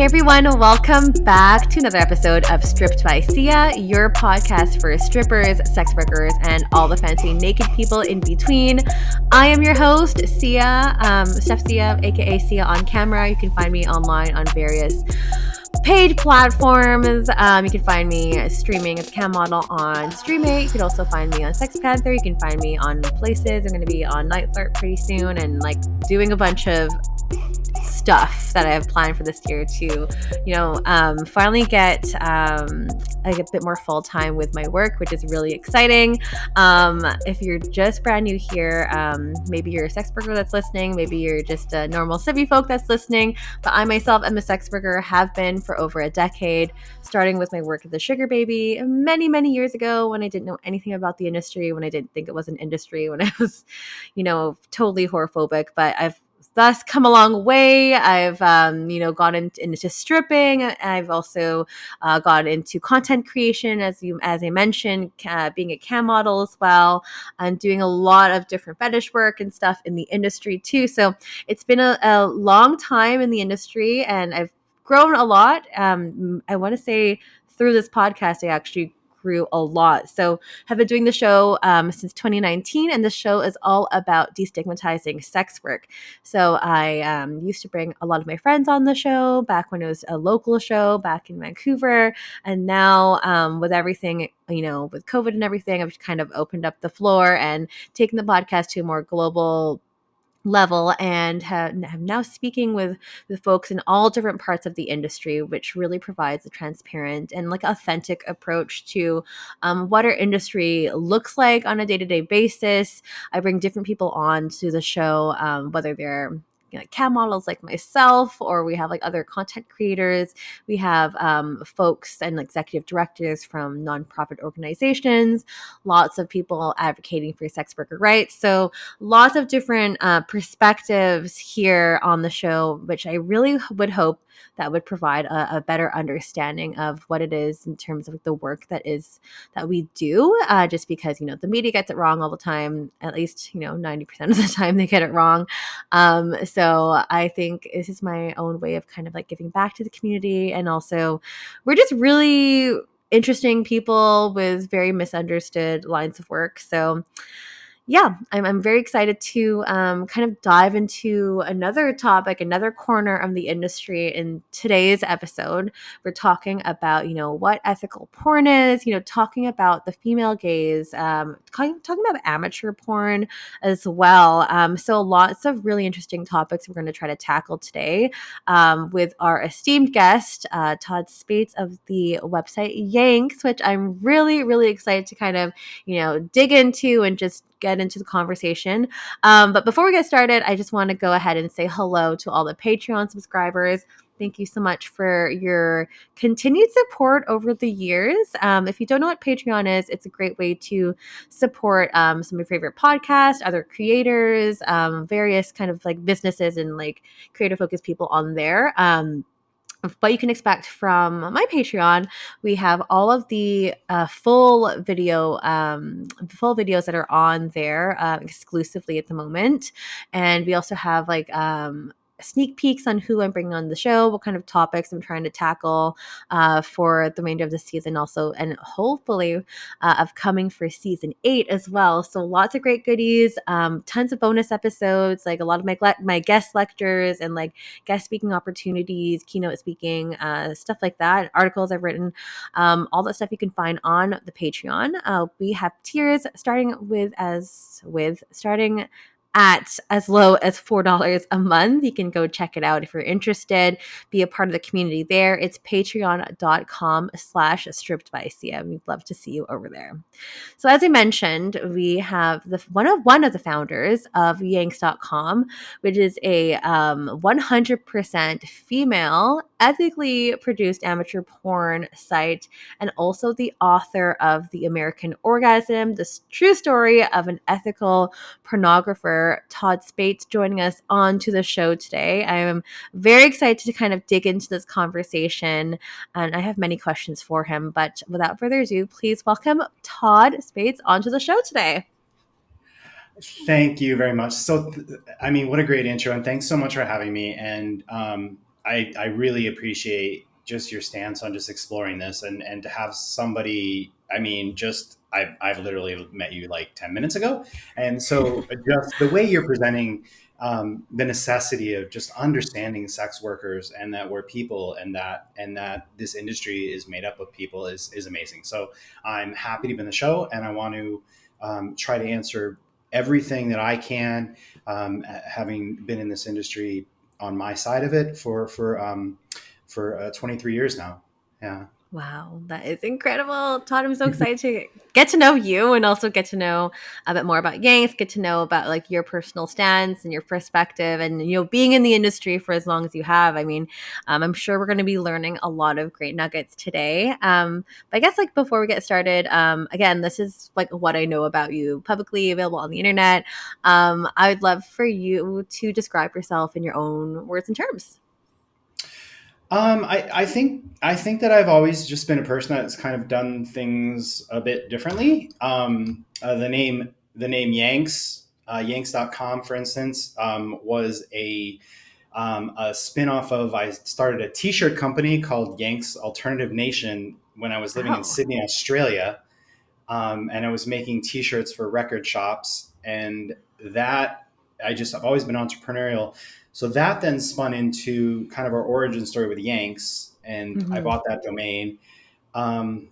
everyone, welcome back to another episode of Stripped by Sia, your podcast for strippers, sex workers, and all the fancy naked people in between. I am your host, Sia, Steph Sia, aka Sia on camera. You can find me online on various paid platforms. You can find me streaming as a cam model on Streamate. You can also find me on Sex Panther. You can find me on places. I'm going to be on Night Flirt pretty soon and like doing a bunch of stuff that I have planned for this year to, finally get like a bit more full time with my work, which is really exciting. If you're just brand new here, maybe you're a sex worker that's listening, maybe you're just a normal civvy folk that's listening, but I myself am a sex worker, have been for over a decade, starting with my work at the Sugar Baby many, many years ago when I didn't know anything about the industry, when I didn't think it was an industry, when I was, totally horrorphobic, but I've thus come a long way. I've, gone into stripping. I've also gone into content creation, as I mentioned, being a cam model as well, and doing a lot of different fetish work and stuff in the industry too. So it's been a long time in the industry, and I've grown a lot. I want to say through this podcast, I actually grew a lot. So have been doing the show since 2019, and the show is all about destigmatizing sex work. So I used to bring a lot of my friends on the show back when it was a local show back in Vancouver. And now with everything, with COVID and everything, I've kind of opened up the floor and taken the podcast to a more global level, and I'm now speaking with the folks in all different parts of the industry, which really provides a transparent and like authentic approach to what our industry looks like on a day-to-day basis. I bring different people on to the show, whether they're like cam models like myself, or we have like other content creators. We have folks and executive directors from nonprofit organizations, lots of people advocating for sex worker rights. So lots of different perspectives here on the show, which I really would hope that would provide a better understanding of what it is in terms of the work that we do, just because, the media gets it wrong all the time, at least, 90% of the time they get it wrong. So I think this is my own way of kind of like giving back to the community. And also we're just really interesting people with very misunderstood lines of work. So yeah, I'm very excited to kind of dive into another topic, another corner of the industry. In today's episode, we're talking about, what ethical porn is, talking about the female gaze, talking about amateur porn as well. So lots of really interesting topics we're going to try to tackle today with our esteemed guest, Todd Spates of the website Yanks, which I'm really, really excited to kind of, dig into and just get into the conversation. But before we get started, I just want to go ahead and say hello to all the Patreon subscribers. Thank you so much for your continued support over the years. If you don't know what Patreon is, it's a great way to support some of your favorite podcasts, other creators, various kind of like businesses and like creative focused people on there. What you can expect from my Patreon, we have all of the full videos that are on there exclusively at the moment, and we also have like sneak peeks on who I'm bringing on the show, what kind of topics I'm trying to tackle for the remainder of the season, also, and hopefully upcoming for season 8 as well. So lots of great goodies, tons of bonus episodes, like a lot of my guest lectures and like guest speaking opportunities, keynote speaking, stuff like that, articles I've written, all that stuff you can find on the Patreon. We have tiers starting at as low as $4 a month. You can go check it out if you're interested. Be a part of the community there. It's patreon.com/strippedbycia. We'd love to see you over there. So as I mentioned, we have one of the founders of Yanks.com, which is a 100% female, ethically produced amateur porn site, and also the author of The American Orgasm, the true story of an ethical pornographer, Todd Spates, joining us onto the show today. I am very excited to kind of dig into this conversation, and I have many questions for him. But without further ado, please welcome Todd Spates onto the show today. Thank you very much. So, what a great intro, and thanks so much for having me. And I really appreciate just your stance on just exploring this, and to have somebody, I mean, just I've literally met you like 10 minutes ago. And so just the way you're presenting the necessity of just understanding sex workers, and that we're people, and that this industry is made up of people is amazing. So I'm happy to be on the show, and I want to try to answer everything that I can, having been in this industry on my side of it for 23 years now. Yeah. Wow, that is incredible. Todd, I'm so excited to get to know you and also get to know a bit more about Yanks, get to know about like your personal stance and your perspective and, being in the industry for as long as you have. I mean, I'm sure we're going to be learning a lot of great nuggets today. But I guess like before we get started, again, this is like what I know about you publicly available on the internet. I would love for you to describe yourself in your own words and terms. I think that I've always just been a person that's kind of done things a bit differently. The name Yanks, Yanks.com, for instance, was a spin-off of, I started a t-shirt company called Yanks Alternative Nation when I was living in Oh. Sydney, Australia. And I was making t-shirts for record shops, and that I've always been entrepreneurial. So that then spun into kind of our origin story with Yanks, and I Mm-hmm. bought that domain. I'm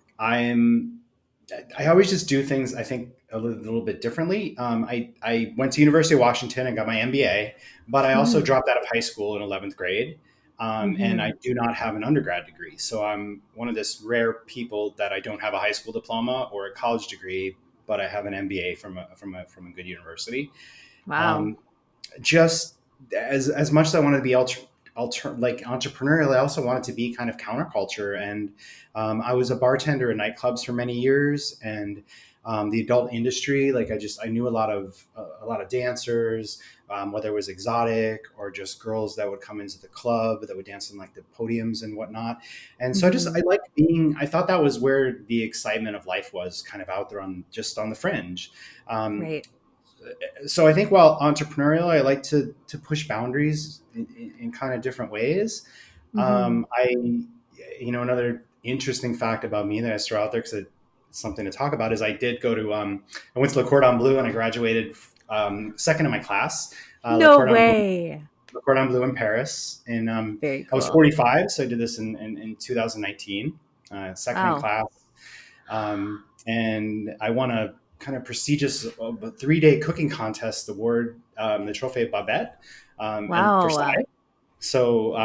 I always just do things, I think, a little bit differently. I went to University of Washington and got my MBA, but I also Mm-hmm. dropped out of high school in 11th grade. And Mm-hmm. I do not have an undergrad degree. So I'm one of this rare people that I don't have a high school diploma or a college degree, but I have an MBA from a good university. Wow. Um, just as much as I wanted to be like entrepreneurial, I also wanted to be kind of counterculture. And I was a bartender in nightclubs for many years, and the adult industry, like I knew a lot of dancers, whether it was exotic or just girls that would come into the club that would dance in like the podiums and whatnot. And so Mm-hmm. I liked being, I thought that was where the excitement of life was, kind of out there on the fringe. Um, Right. so I think while entrepreneurial, I like to push boundaries in kind of different ways. Mm-hmm. Another interesting fact about me that I throw out there, because it's something to talk about, is I did go to I went to Le Cordon Bleu, and I graduated second in my class. No way. Le Cordon Bleu in Paris, and Very I was cool. 45, so I did this in 2019, second in Wow. class. And I won a kind of prestigious 3-day cooking contest award, the Trophée Babette, in Wow. Versailles. So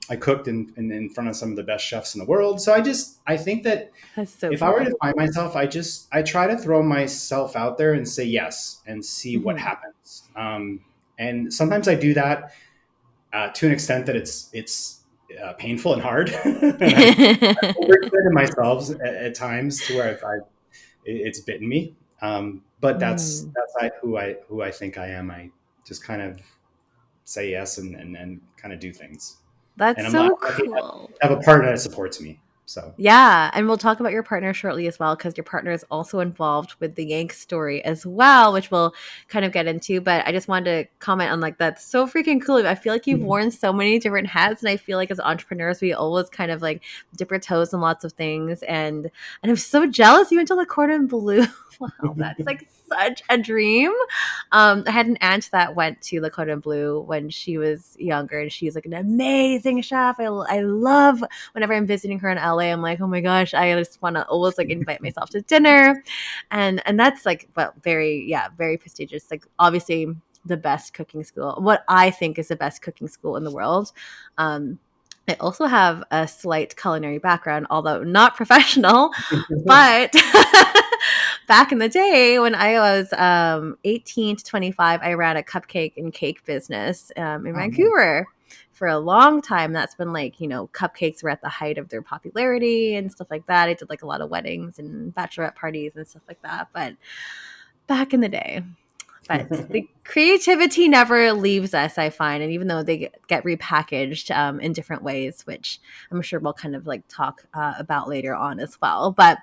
I cooked in front of some of the best chefs in the world. So I think that That's so if I were cool. to find myself, I try to throw myself out there and say yes and see what Mm-hmm. happens. And sometimes I do that to an extent that it's painful and hard, and I've overextended myself at times to where it's bitten me. But that's Mm. who I think I am. I just kind of say yes, and kind of do things. That's And I'm so lucky to cool. have a partner that supports me. So Yeah, and we'll talk about your partner shortly as well, because your partner is also involved with the Yanks story as well, which we'll kind of get into. But I just wanted to comment on like that's so freaking cool. I feel like you've worn so many different hats, and I feel like as entrepreneurs, we always kind of like dip our toes in lots of things. And I'm so jealous you went to the Cordon Bleu. Wow, that's like such a dream. I had an aunt that went to Le Cordon Bleu when she was younger, and she's like an amazing chef. I love whenever I'm visiting her in LA. I'm like, oh my gosh, I just want to always like invite myself to dinner, and that's like, well, very prestigious. Like obviously the best cooking school, what I think is the best cooking school in the world. Um, I also have a slight culinary background, although not professional, but back in the day when I was 18 to 25, I ran a cupcake and cake business in oh man. Vancouver for a long time. That's when like, cupcakes were at the height of their popularity and stuff like that. I did like a lot of weddings and bachelorette parties and stuff like that. But back in the day. But the creativity never leaves us, I find. And even though they get repackaged in different ways, which I'm sure we'll kind of like talk about later on as well. But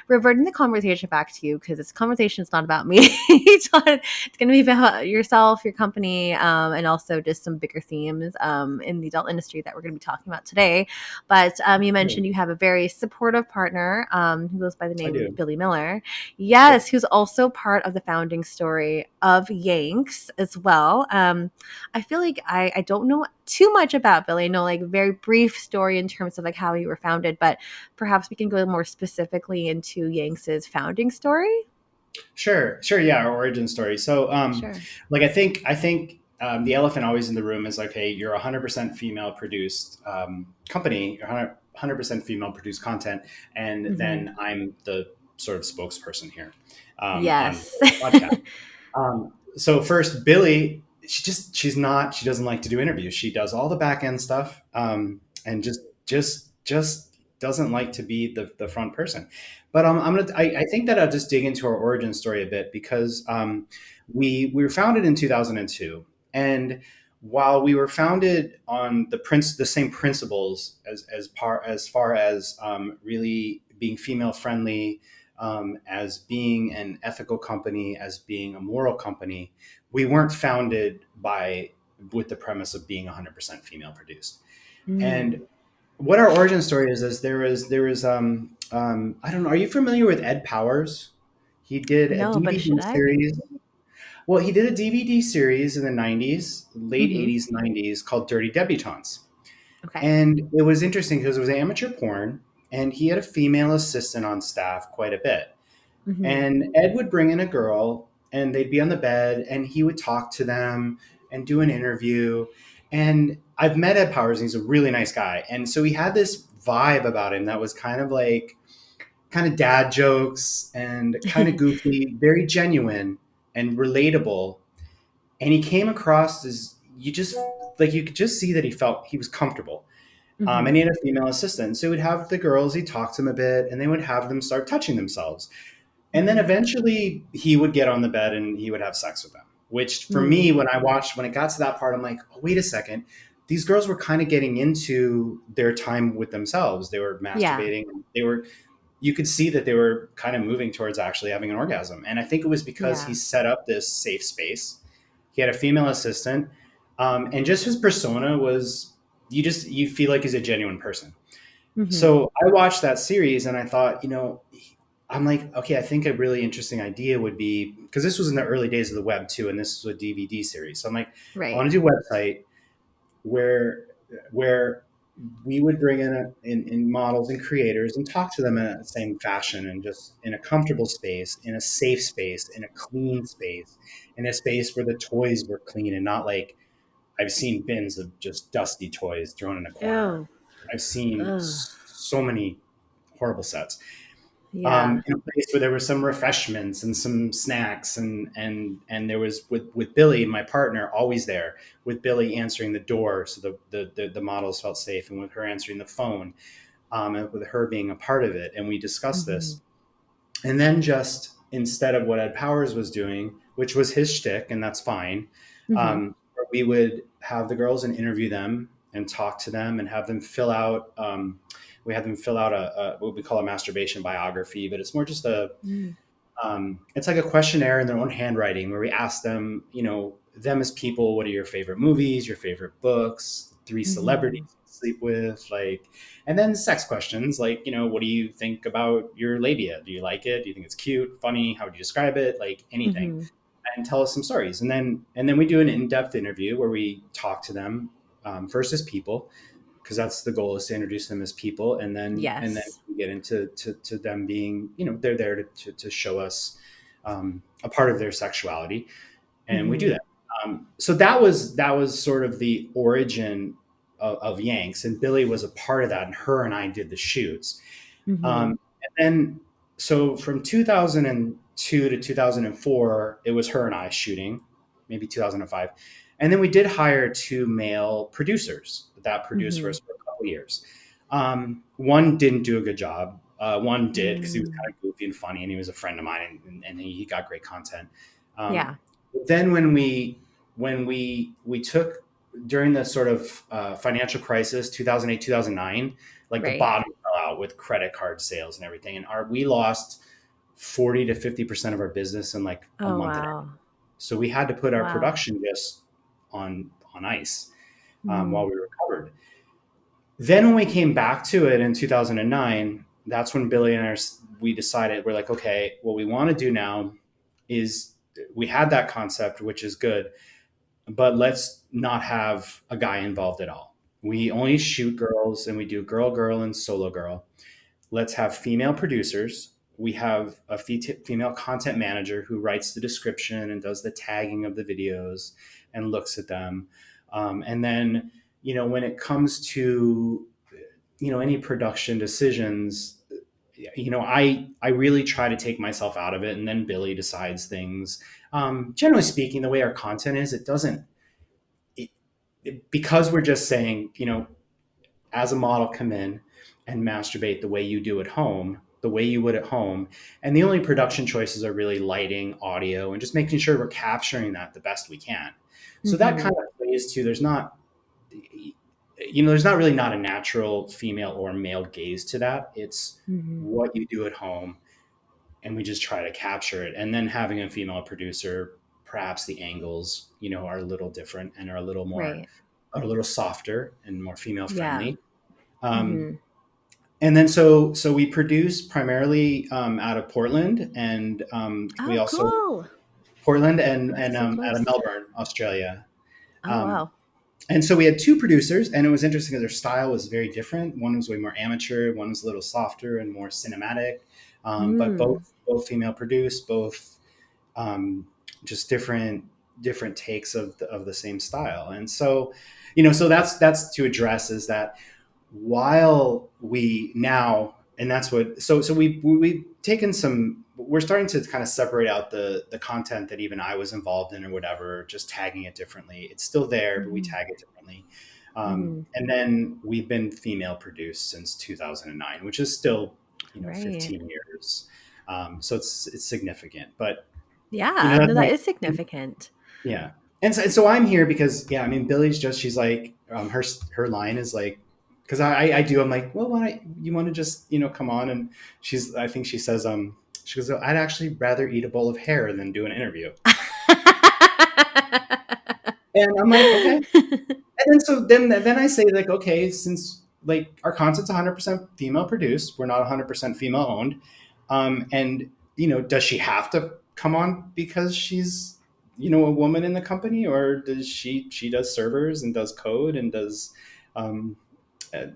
reverting the conversation back to you, because this conversation is not about me. It's going to be about yourself, your company, and also just some bigger themes in the adult industry that we're going to be talking about today. But you mentioned you have a very supportive partner who goes by the I name do. Billy Miller. Yes, Yep. who's also part of the founding story of Yanks as well. I feel like I don't know too much about Billy. I know like very brief story in terms of like how you were founded, but perhaps we can go more specifically into Yanks's founding story. Sure. Yeah, our origin story. So, Sure. like I think the elephant always in the room is like, hey, you're a 100% female produced company, 100% female produced content, and Hmm. then I'm the sort of spokesperson here on Yes. the podcast. So first, Billy, she doesn't like to do interviews. She does all the back end stuff, and just doesn't like to be the front person. But I think that I'll just dig into our origin story a bit because we were founded in 2002, and while we were founded on the same principles as far as really being female friendly, as being an ethical company, as being a moral company, we weren't founded by with the premise of being 100% female produced. And Mm. what our origin story is there was I don't know. Are you familiar with Ed Powers? He did a No, but DVD should I be? series. Well, he did a DVD series in the 90s, late Hmm. 80s, 90s called Dirty Debutantes. Okay. And it was interesting because it was amateur porn and he had a female assistant on staff quite a bit. Hmm. And Ed would bring in a girl and they'd be on the bed and he would talk to them and do an interview. And I've met Ed Powers and he's a really nice guy. And so he had this vibe about him that was kind of like, kind of dad jokes and kind of goofy, very genuine and relatable. And he came across as you could just see that he was comfortable. Hmm. And he had a female assistant. So he would have the girls, he'd talk to them a bit, and they would have them start touching themselves. And then Hmm. eventually he would get on the bed and he would have sex with them. Which for me, Mm. when it got to that part, I'm like, oh, wait a second. These girls were kind of getting into their time with themselves. They were Yeah. masturbating. You could see that they were kind of moving towards actually having an orgasm. And I think it was because he Yeah. set up this safe space. He had a female assistant, and just his persona was you feel like he's a genuine person. Hmm. So I watched that series and I thought, I'm like, okay, I think a really interesting idea would be because this was in the early days of the web too, and this was a DVD series. So I'm like, I Right. want to do a website where where we would bring in models and creators and talk to them in the same fashion and just in a comfortable space, in a safe space, in a clean space, in a space where the toys were clean and not like I've seen bins of just dusty toys thrown in a corner. Oh. I've seen Ugh. so many horrible sets. Yeah. In a place where there were some refreshments and some snacks and there was with Billy, my partner, always there with Billy answering the door so the models felt safe and with her answering the phone, and with her being a part of it, and we discussed Hmm. this. And then just instead of what Ed Powers was doing, which was his shtick, and that's fine, Hmm. we would have the girls and interview them and talk to them and have them fill out. We had them fill out a what we call a masturbation biography, but it's more just Mm. it's like a questionnaire in their own handwriting where we ask them, them as people, what are your favorite movies, your favorite books, three celebrities Hmm. you sleep with, like, and then sex questions like, what do you think about your labia? Do you like it? Do you think it's cute, funny? How would you describe it? Like anything, Hmm. and tell us some stories. And then we do an in-depth interview where we talk to them first as people, because that's the goal, is to introduce them as people, and then Yes. we get into to them being, they're there to show us a part of their sexuality, and we do Hmm. that. So that was sort of the origin of Yanks, and Billy was a part of that, and her and I did the shoots. Hmm. And then, so from 2002 to 2004, it was her and I shooting, maybe 2005. And then we did hire two male producers that produced for Hmm. us for a couple years. One didn't do a good job. One did because he was Mm. kind of goofy and funny, and he was a friend of mine, and he got great content. Um, Yeah. then when we took during the sort of financial crisis 2008 2009, like the Right. bottom fell out with credit card sales and everything, and we lost 40 to 50% of our business in like a Oh, month and a half. wow. So we had to put our Wow. production just on ice while Mm. we recovered. Then when we came back to it in 2009, that's when Billy and I, we decided, we're like, okay, what we want to do now is, we had that concept, which is good, but let's not have a guy involved at all. We only shoot girls and we do girl, girl, and solo girl. Let's have female producers. We have a female content manager who writes the description and does the tagging of the videos and looks at them. And then, when it comes to, any production decisions, I really try to take myself out of it, and then Billy decides things. Generally speaking, the way our content is, it doesn't, because we're just saying, as a model, come in and masturbate the way you do at home, the way you would at home. And the only production choices are really lighting, audio, and just making sure we're capturing that the best we can. So that Mm-hmm. kind of plays to, there's not really not a natural female or male gaze to that. It's Mm-hmm. what you do at home, and we just try to capture it. And then having a female producer, perhaps the angles, are a little different and Right. are a little softer and more female Yeah. friendly. Um, Mm-hmm. and then so we produce primarily out of Portland, and we Oh, also cool. Portland and That's so out of close. Melbourne, Australia. Oh, Um, wow. and so we had two producers, and it was interesting because their style was very different. One was way more amateur, one was a little softer and more cinematic. But Mm. both female produced, both um, just different takes of the same style. And so, so that's to address, is that while we now, and that's what, so we've taken some, we're starting to kind of separate out the content that even I was involved in or whatever, just tagging it differently. It's still there, but we Mm-hmm. tag it differently. Mm-hmm. And then we've been female produced since 2009, which is still, Right. 15 years. So it's significant, but Yeah. that's No, that like, is significant. yeah. And so I'm here because, yeah, I mean, Billy's just, she's like, her line is like, because I'm like, well, why you want to just, come on? And I think she says, she goes, I'd actually rather eat a bowl of hair than do an interview. And I'm like, okay. And then I say, like, okay, since like our content's 100% female produced, we're not 100% female owned. And, does she have to come on because she's, a woman in the company, or does she does servers and does code and does, um, uh,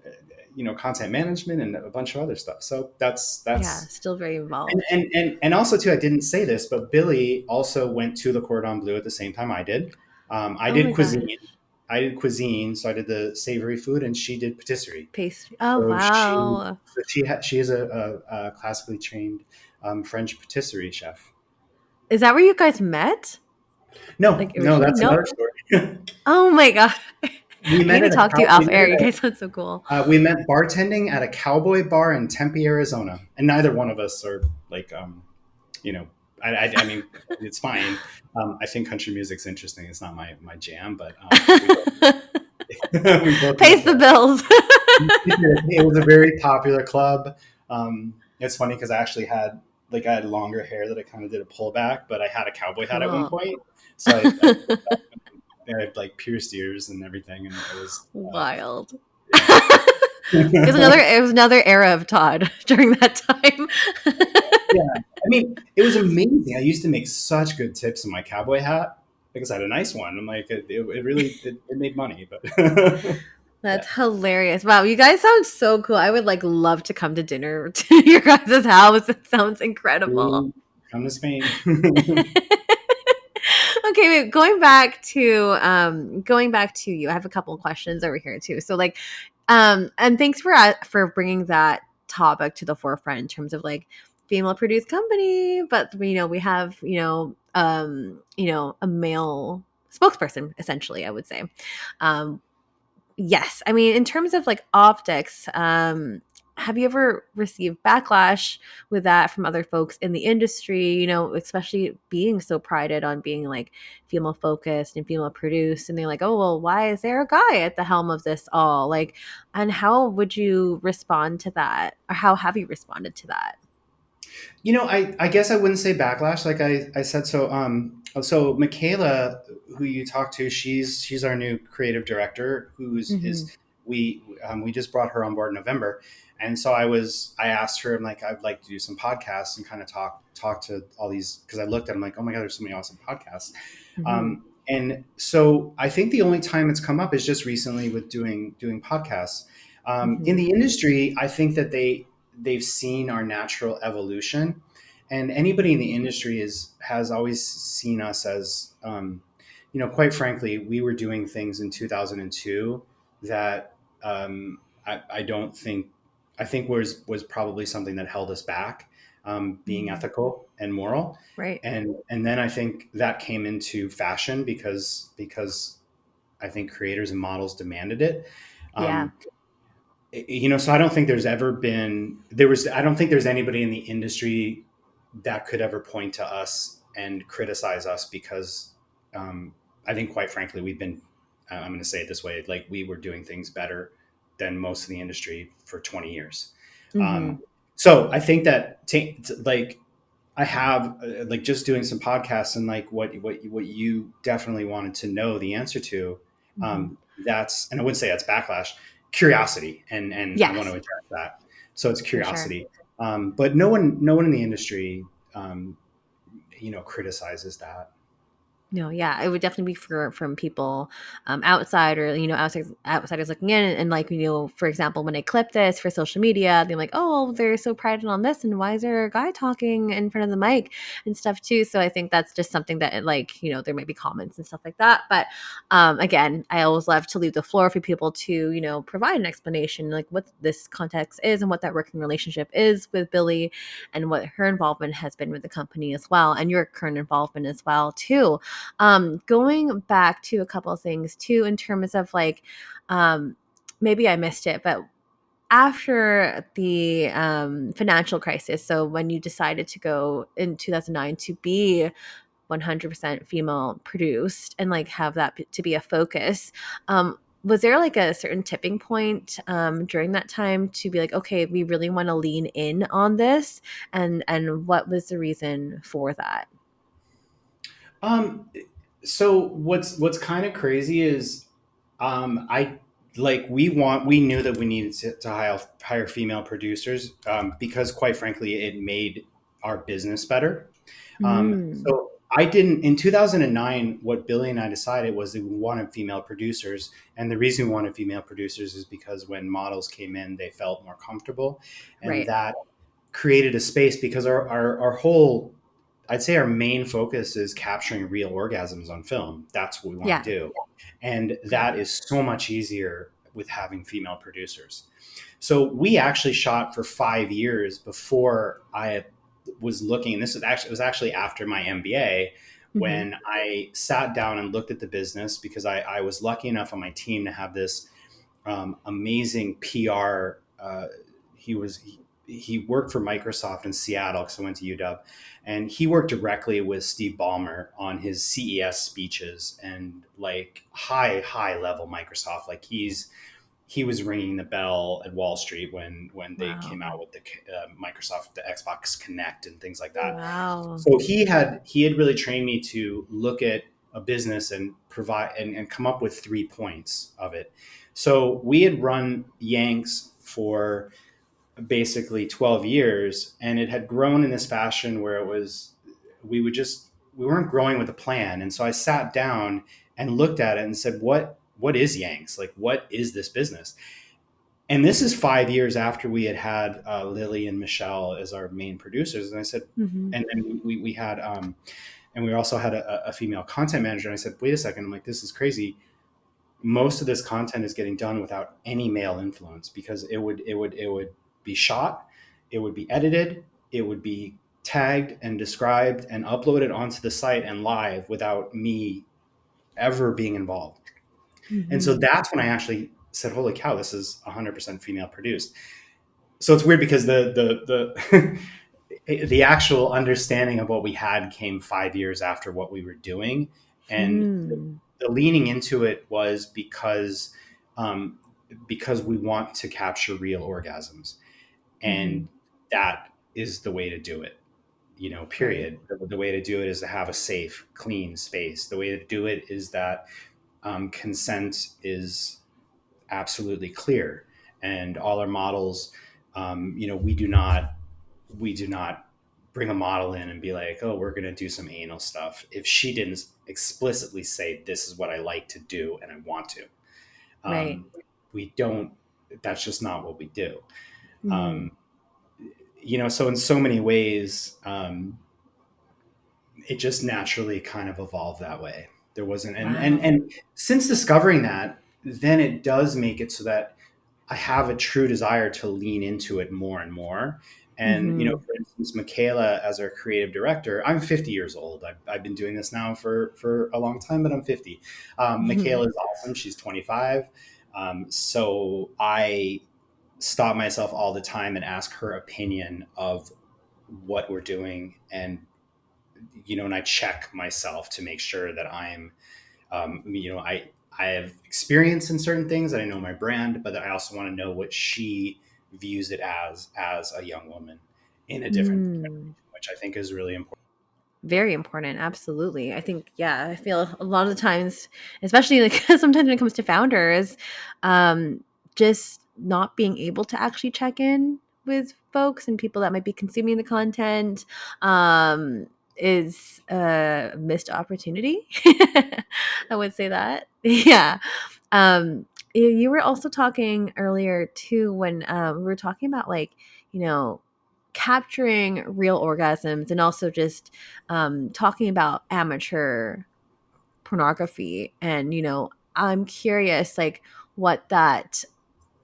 content management and a bunch of other stuff. So Yeah, that's still very and, involved. and also too, I didn't say this, but Billy also went to the Cordon Bleu at the same time I did. I Oh did my cuisine. gosh. So I did the savory food, and she did patisserie. Pastry. Oh, So wow. she is a classically trained French patisserie chef. Is that where you guys met? No, Like no, originally? that's No. another story. Oh my god. we I need met to at a talk to you we off met air. You at guys sound so cool. we met bartending at a cowboy bar in Tempe, Arizona, and neither one of us are like, you know, I mean, it's fine. I think country music's interesting. It's not my jam, but we both met Pays the there. bills. It was a very popular club. It's funny because I had longer hair that I kind of did a pullback, but I had a cowboy hat at one Cool. point, so I had like pierced ears and everything, and it was Wild. yeah. It was another era of Todd during that time. Yeah, I mean, it was amazing. I used to make such good tips in my cowboy hat because I had a nice one. I'm like, it really it made money, but yeah. That's hilarious. Wow, you guys sound so cool. I would like love to come to dinner to your guys' house. It sounds incredible. Come to Spain. Okay, wait, going back to you. I have a couple of questions over here too. So like and thanks for bringing that topic to the forefront in terms of like female produced company, but we have, a male spokesperson essentially, I would say. Um yes. I mean, in terms of like optics, have you ever received backlash with that from other folks in the industry, you know, especially being so prided on being like female focused and female produced, and they're like, oh, well, why is there a guy at the helm of this all? Like, and how would you respond to that? Or how have you responded to that? I guess I wouldn't say backlash. Like I said, so Michaela, who you talked to, she's our new creative director, who's Mm-hmm. is we just brought her on board in November. And so I asked her, I'm like, I'd like to do some podcasts and kind of talk to all these, because I looked at them like, oh my God, there's so many awesome podcasts. Mm-hmm. And so I think the only time it's come up is just recently with doing podcasts. In Mm-hmm. the industry, I think that they've seen our natural evolution, and anybody in the industry has always seen us as, quite frankly, we were doing things in 2002 that I don't think I think was probably something that held us back, being Mm-hmm. ethical and moral. Right. And then I think that came into fashion because I think creators and models demanded it. Yeah. Um, so I don't think I don't think there's anybody in the industry that could ever point to us and criticize us because, I think, quite frankly, I'm going to say it this way, like we were doing things better than most of the industry for 20 years. Mm-hmm. So I think that like I have, like, just doing some podcasts, and like what you definitely wanted to know the answer to. Mm-hmm. And I wouldn't say that's backlash, curiosity, and I want to Yes, address that. So it's for sure. curiosity, but no one in the industry, criticizes that. No, yeah, it would definitely be from people outside, or outsiders looking in, and like, for example, when I clip this for social media, they're like, oh, well, they're so prided on this, and why is there a guy talking in front of the mic and stuff too? So I think that's just something that, like, there might be comments and stuff like that, but again, I always love to leave the floor for people to provide an explanation, like what this context is and what that working relationship is with Billy, and what her involvement has been with the company as well, and your current involvement as well too. Going back to a couple of things too, in terms of like, maybe I missed it, but after the financial crisis, so when you decided to go in 2009 to be 100% female produced and like have that to be a focus, was there like a certain tipping point during that time to be like, okay, we really want to lean in on this, and what was the reason for that? Um, so what's kind of crazy is, I like we knew that we needed to hire female producers, because, quite frankly, it made our business better. Mm, So I didn't in 2009. What Billy and I decided was that we wanted female producers, and the reason we wanted female producers is because when models came in, they felt more comfortable, and right. that created a space, because our whole, I'd say, our main focus is capturing real orgasms on film. That's what we want Yeah. to do. And that is so much easier with having female producers. So we actually shot for 5 years before I was looking. And it was actually after my MBA, Hmm. when I sat down and looked at the business, because I was lucky enough on my team to have this, amazing PR. He worked for Microsoft in Seattle, because I went to UW, and he worked directly with Steve Ballmer on his CES speeches, and like high level Microsoft. Like he was ringing the bell at Wall Street when they came Wow. out with the, Microsoft, the Xbox Connect and things like that. Wow. So he had really trained me to look at a business and provide and come up with 3 points of it. So we had run Yanks for basically 12 years, and it had grown in this fashion where we weren't growing with a plan. And so I sat down and looked at it and said, what is Yanks? Like, what is this business? And this is 5 years after we had Lily and Michelle as our main producers. And I said, Hmm. and then we had, and we also had a female content manager. And I said, wait a second. I'm like, this is crazy. Most of this content is getting done without any male influence, because it would be shot, it would be edited, it would be tagged and described and uploaded onto the site and live without me ever being involved. And so Hmm. that's when I actually said, holy cow, this is 100% female produced. so it's weird because the the actual understanding of what we had came 5 years after what we were doing, and the leaning into it was um, because we want to capture real orgasms, Mm-hmm. and that is the way to do it. Right. Period. The way to do it is to have a safe, clean space. The way to do it is that consent is absolutely clear, and all our models, we do not bring a model in and be like, oh, we're going to do some anal stuff if she didn't explicitly say this is what I like to do and I want to. Right. We don't. That's just not what we do. Mm-hmm. Um, so in so many ways, it just naturally kind of evolved that way. There wasn't, Wow. and since discovering that, then it does make it so that I have a true desire to lean into it more and more. And, Mm-hmm. for instance, Michaela, as our creative director, I'm 50 years old. I've been doing this now for a long time, but I'm 50. Mm-hmm. Michaela is awesome. She's 25. So I stop myself all the time and ask her opinion of what we're doing. And I check myself to make sure that I have experience in certain things, that I know my brand, but that I also want to know what she views it as a young woman in a different Mm. generation, which I think is really important. Very important. Absolutely. I think, yeah, I feel a lot of the times, especially like sometimes when it comes to founders, just not being able to actually check in with folks and people that might be consuming the content, is a missed opportunity. I would say that. Yeah. You were also talking earlier too when we were talking about like, you know, capturing real orgasms and also just talking about amateur pornography. And, I'm curious, like, what that,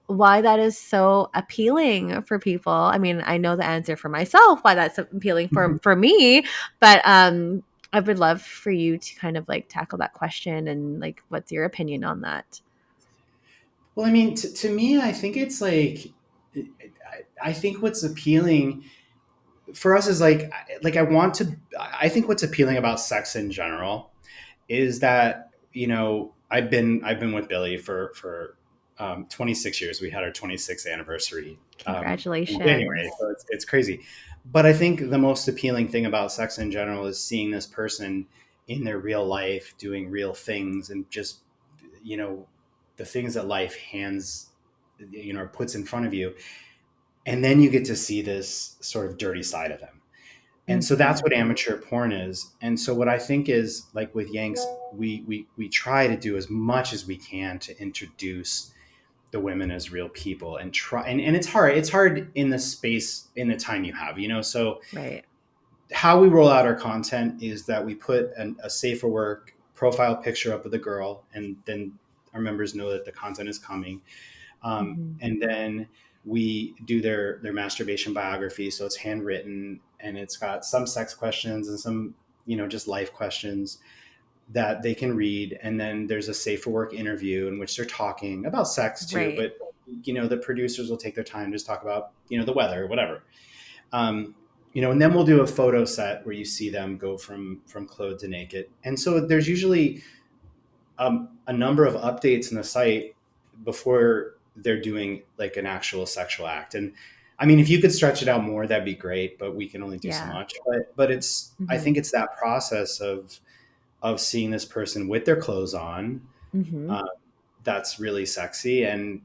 why that is so appealing for people. I mean, I know the answer for myself, why that's so appealing for me, but I would love for you to kind of like tackle that question and like, what's your opinion on that? Well, I mean, to me, I think it's like, I think what's appealing for us is like I think what's appealing about sex in general is that I've been with Billy for 26 years. We had our 26th anniversary in January, Congratulations. so it's crazy. But I think the most appealing thing about sex in general is seeing this person in their real life doing real things, and just you know the things that life hands or puts in front of you, and then you get to see this sort of dirty side of them. And so that's what Mhm. amateur porn is. And so what I think is, like with Yanks, we try to do as much as we can to introduce the women as real people, and try, and it's hard in the space, in the time you have, so Right. how we roll out our content is that we put a safe for work profile picture up of the girl, and then our members know that the content is coming. Mhm. And then we do their masturbation biography, so it's handwritten, and it's got some sex questions and some just life questions that they can read. And then there's a safe for work interview in which they're talking about sex too, Right. but the producers will take their time to just talk about the weather or whatever. And then we'll do a photo set where you see them go from clothed to naked. And so there's usually a number of updates in the site before they're doing like an actual sexual act. And I mean, if you could stretch it out more, that'd be great, but we can only do so Yeah. much. But I think Mhm. it's that process of seeing this person with their clothes on, Mhm. uh, that's really sexy. And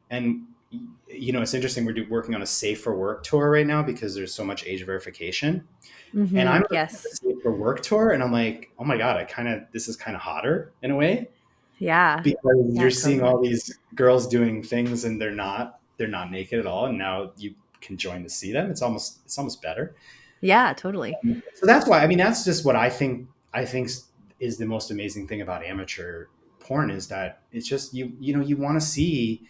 it's interesting. We're working on a safe for work tour right now because there's so much age verification. And I'm Mhm. looking at the Yes. safe for work tour, and I'm like, oh my god, this is kind of hotter in a way, Yeah. because you're Yeah, seeing all totally. these girls doing things, and they're not naked at all, and now you can join to see them. It's almost better. Yeah, totally. So that's why, I mean, that's just what I think is the most amazing thing about amateur porn, is that it's just you want to see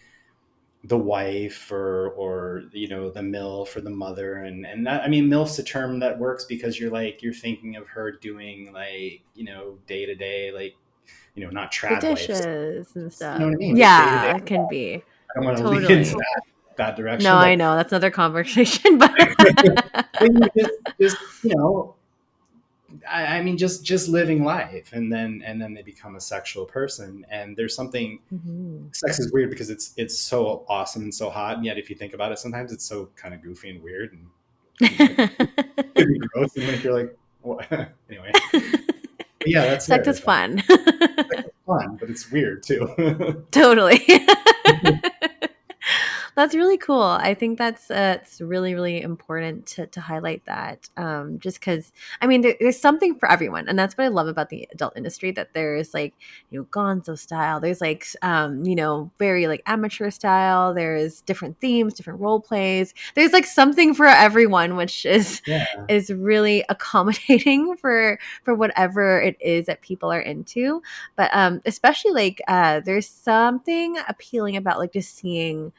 the wife, or the MILF, or the mother. And that, I mean, MILF's a term that works because you're thinking of her doing, like, day to day, like, not The trad wife stuff. dishes and You know stuff. what I mean? Just day to day. Yeah, it can be. I don't want to lead into Totally. that. that No, direction. I But know that's another conversation, but when you just I mean, just living life, and then they become a sexual person, and there's something. Mhm. Sex is weird because it's so awesome and so hot, and yet if you think about it, sometimes it's so kind of goofy and weird, and could be gross, and like you're like, what? Anyway. But yeah, that's Sex it. is fun. It's fun, but it's weird too. Totally. That's really cool. I think that's it's really, really important to highlight that. Just because, I mean, there's something for everyone, and that's what I love about the adult industry. That there's like, Gonzo style. There's like, very like amateur style. There's different themes, different role plays. There's like something for everyone, which is Yeah. is really accommodating for whatever it is that people are into. But especially like there's something appealing about like just seeing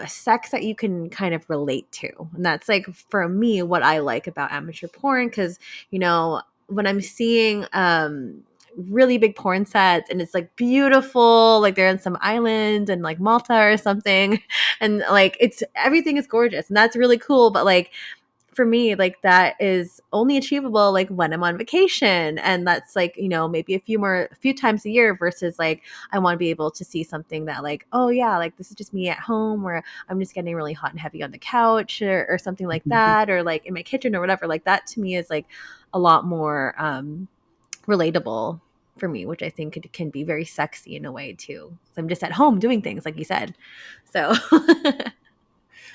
sex that you can kind of relate to. And that's like for me what I like about amateur porn, because when I'm seeing really big porn sets and it's like beautiful, like they're on some island and like Malta or something, and like it's everything is gorgeous and that's really cool, but like for me, like that is only achievable like when I'm on vacation. And that's like, maybe a few times a year versus like I want to be able to see something that like, oh yeah, like this is just me at home where I'm just getting really hot and heavy on the couch or something like that, or like in my kitchen or whatever. Like that to me is like a lot more relatable for me, which I think it can be very sexy in a way too. So I'm just at home doing things like you said. So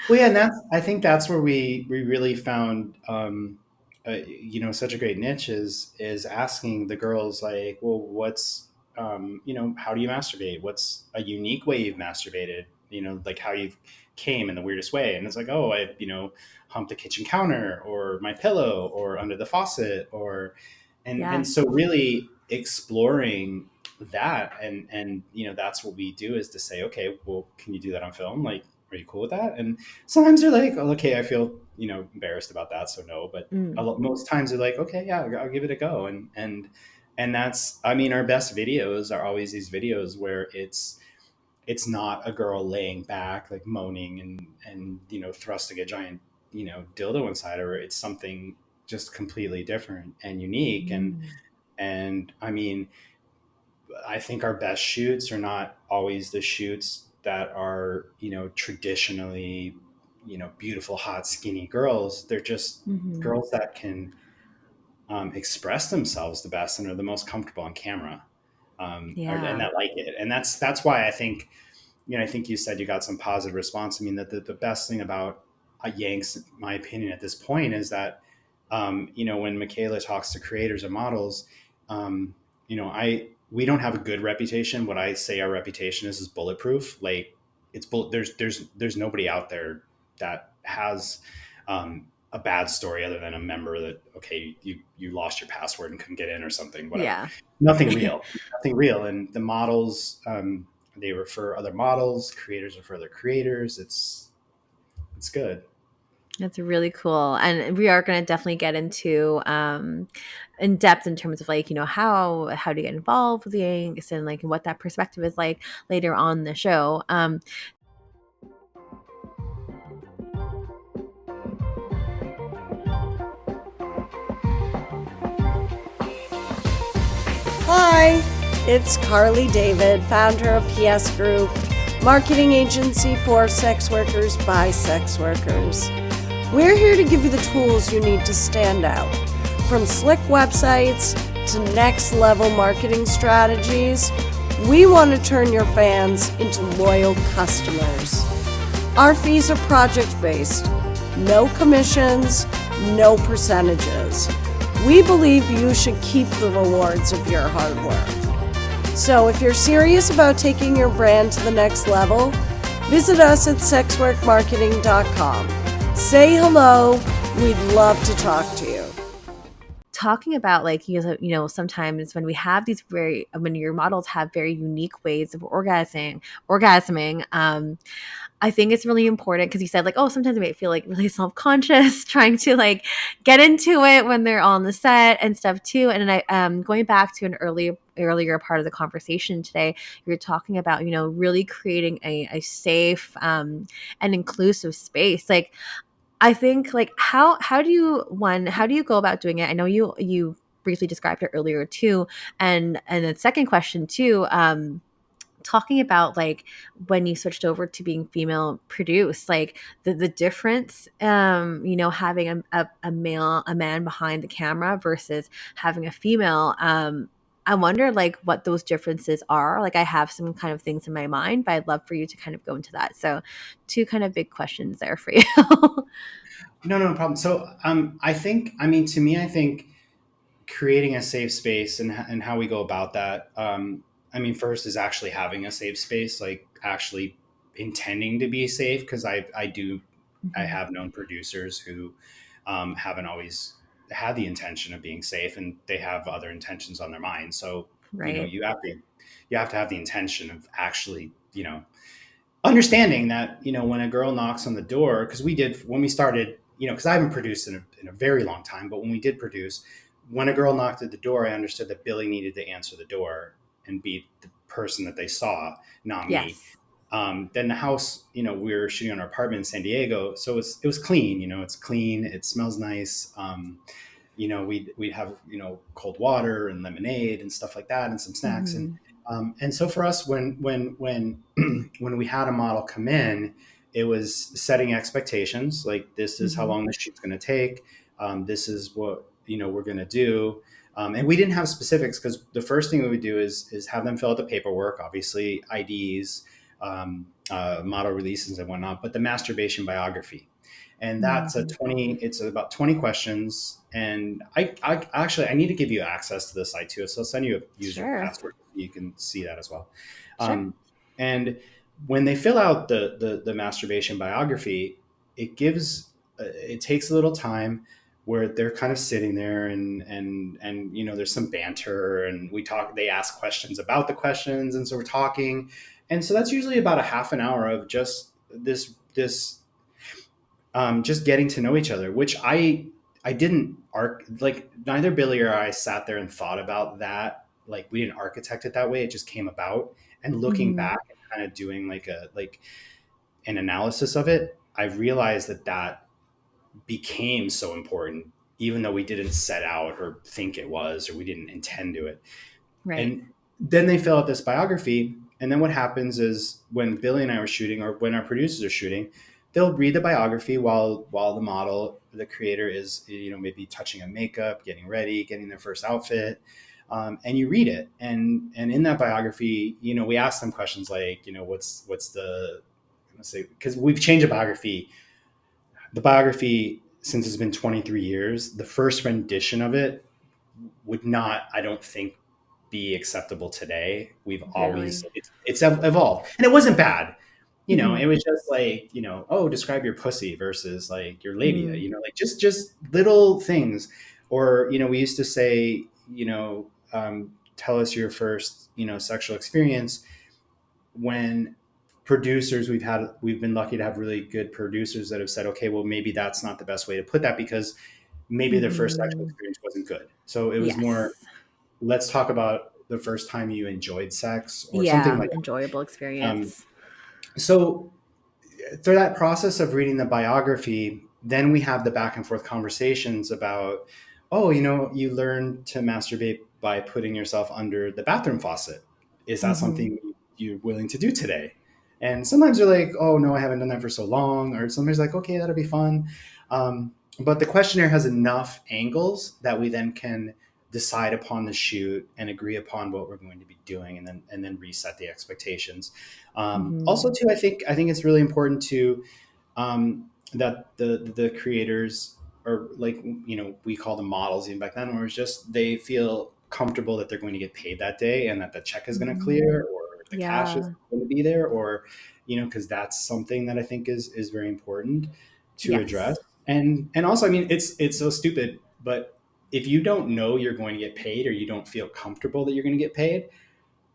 Well, yeah, and I think that's where we really found such a great niche is asking the girls like, well, what's how do you masturbate? What's a unique way you've masturbated? Like how you've came in the weirdest way, and it's like, oh, I humped the kitchen counter or my pillow or under the faucet or and yeah. so really exploring that and that's what we do is to say, okay, well, can you do that on film? Like, are you cool with that? And sometimes they're like, oh, okay, I feel embarrassed about that, so no. But Mm. most times they're like, okay, yeah, I'll give it a go. And that's, I mean, our best videos are always these videos where it's not a girl laying back like moaning and thrusting a giant dildo inside her. It's something just completely different and unique. Mm. And I mean, I think our best shoots are not always the shoots that are, traditionally, beautiful, hot, skinny girls. They're just Mhm. girls that can express themselves the best and are the most comfortable on camera, and Yeah. that like it. And that's why I think, I think you said you got some positive response. I mean, that the best thing about Yanks, in my opinion, at this point is that, when Michaela talks to creators or models, we don't have a good reputation. What I say our reputation is bulletproof. Like there's nobody out there that has a bad story other than a member that, okay, you lost your password and couldn't get in or something, whatever. Yeah. Nothing real, nothing real. And the models, they refer other models, creators refer other creators. It's good. That's really cool. And we are going to definitely get into in depth in terms of like, how to get involved with the Yanks and like what that perspective is like later on in the show. Hi, it's Carly David, founder of PS Group, marketing agency for sex workers by sex workers. We're here to give you the tools you need to stand out. From slick websites to next level marketing strategies, we want to turn your fans into loyal customers. Our fees are project-based, no commissions, no percentages. We believe you should keep the rewards of your hard work. So if you're serious about taking your brand to the next level, visit us at sexworkmarketing.com. Say hello. We'd love to talk to you. Talking about like, sometimes when we have these when your models have very unique ways of orgasming, I think it's really important because you said like, oh, sometimes they might feel like really self-conscious trying to like get into it when they're on the set and stuff too. And I going back to an earlier earlier part of the conversation today, you're talking about, really creating a safe and inclusive space. Like, I think, like, how do you go about doing it? I know you briefly described it earlier too, and the second question too, talking about, like, when you switched over to being female produced, like the difference, having a man behind the camera versus having a female. I wonder, like, what those differences are. Like, I have some kind of things in my mind, but I'd love for you to kind of go into that. So, two kind of big questions there for you. No problem. So, to me, I think creating a safe space and how we go about that. First is actually having a safe space, like actually intending to be safe. Because I Mhm. have known producers who haven't always had the intention of being safe, and they have other intentions on their mind. So, Right. you have to have the intention of actually, understanding that, when a girl knocks on the door, because we did when we started, because I haven't produced in a very long time, but when we did produce, when a girl knocked at the door, I understood that Billy needed to answer the door and be the person that they saw, not me. Yes. Then the house, we were shooting on our apartment in San Diego, so it was clean. It's clean, it smells nice. We'd have, cold water and lemonade and stuff like that, and some snacks. And Mhm. and so for us, when when we had a model come in, it was setting expectations. Like, this is how Mhm. long the shoot's going to take. This is what, we're going to do. And we didn't have specifics, because the first thing we would do is have them fill out the paperwork, obviously IDs, model releases and whatnot, but the masturbation biography. And that's Mhm. it's about 20 questions. And I need to give you access to the site too. So I'll send you a user Sure. password. You can see that as well. Sure. And when they fill out the masturbation biography, it takes a little time, where they're kind of sitting there, and there's some banter, and they ask questions about the questions. And so we're talking. And so that's usually about a half an hour of just this just getting to know each other, which I didn't like, neither Billy or I sat there and thought about that. Like, we didn't architect it that way. It just came about. And looking Mhm. back and kind of doing like an analysis of it, I realized that became so important, even though we didn't set out or think it was, or we didn't intend to it. Right. And then they fill out this biography. And then what happens is, when Billy and I were shooting, or when our producers are shooting, they'll read the biography while the model, the creator, is, maybe touching up makeup, getting ready, getting their first outfit. And you read it. And in that biography, we ask them questions like, what's the, let's say, because we've changed the biography, since it's been 23 years. The first rendition of it would not, I don't think, be acceptable today. We've always, Really. it's evolved, and it wasn't bad. Mhm. It was just like, oh, describe your pussy versus like your labia, Mm. like just little things. Or, we used to say, tell us your first, sexual experience. When producers, we've been lucky to have really good producers that have said, okay, well, maybe that's not the best way to put that, because maybe their first sexual Mhm. experience wasn't good. So it was more, Yes. let's talk about the first time you enjoyed sex, or something Yeah, like enjoyable that. experience. So through that process of reading the biography, then we have the back and forth conversations about, oh, you learn to masturbate by putting yourself under the bathroom faucet. Is that Mhm. something you're willing to do today? And sometimes they're like, oh, no, I haven't done that for so long. Or somebody's like, okay, that'll be fun. But the questionnaire has enough angles that we then can decide upon the shoot and agree upon what we're going to be doing, and then reset the expectations. Also, Mhm. too, I think it's really important to, that the creators, or like, we call them models even back then, where it's just they feel comfortable that they're going to get paid that day, and that the check is going to Mhm. clear, or the cash is Yeah. going to be there, or because that's something that I think is very important to address. Yes. And also, it's so stupid, but if you don't know you're going to get paid, or you don't feel comfortable that you're going to get paid,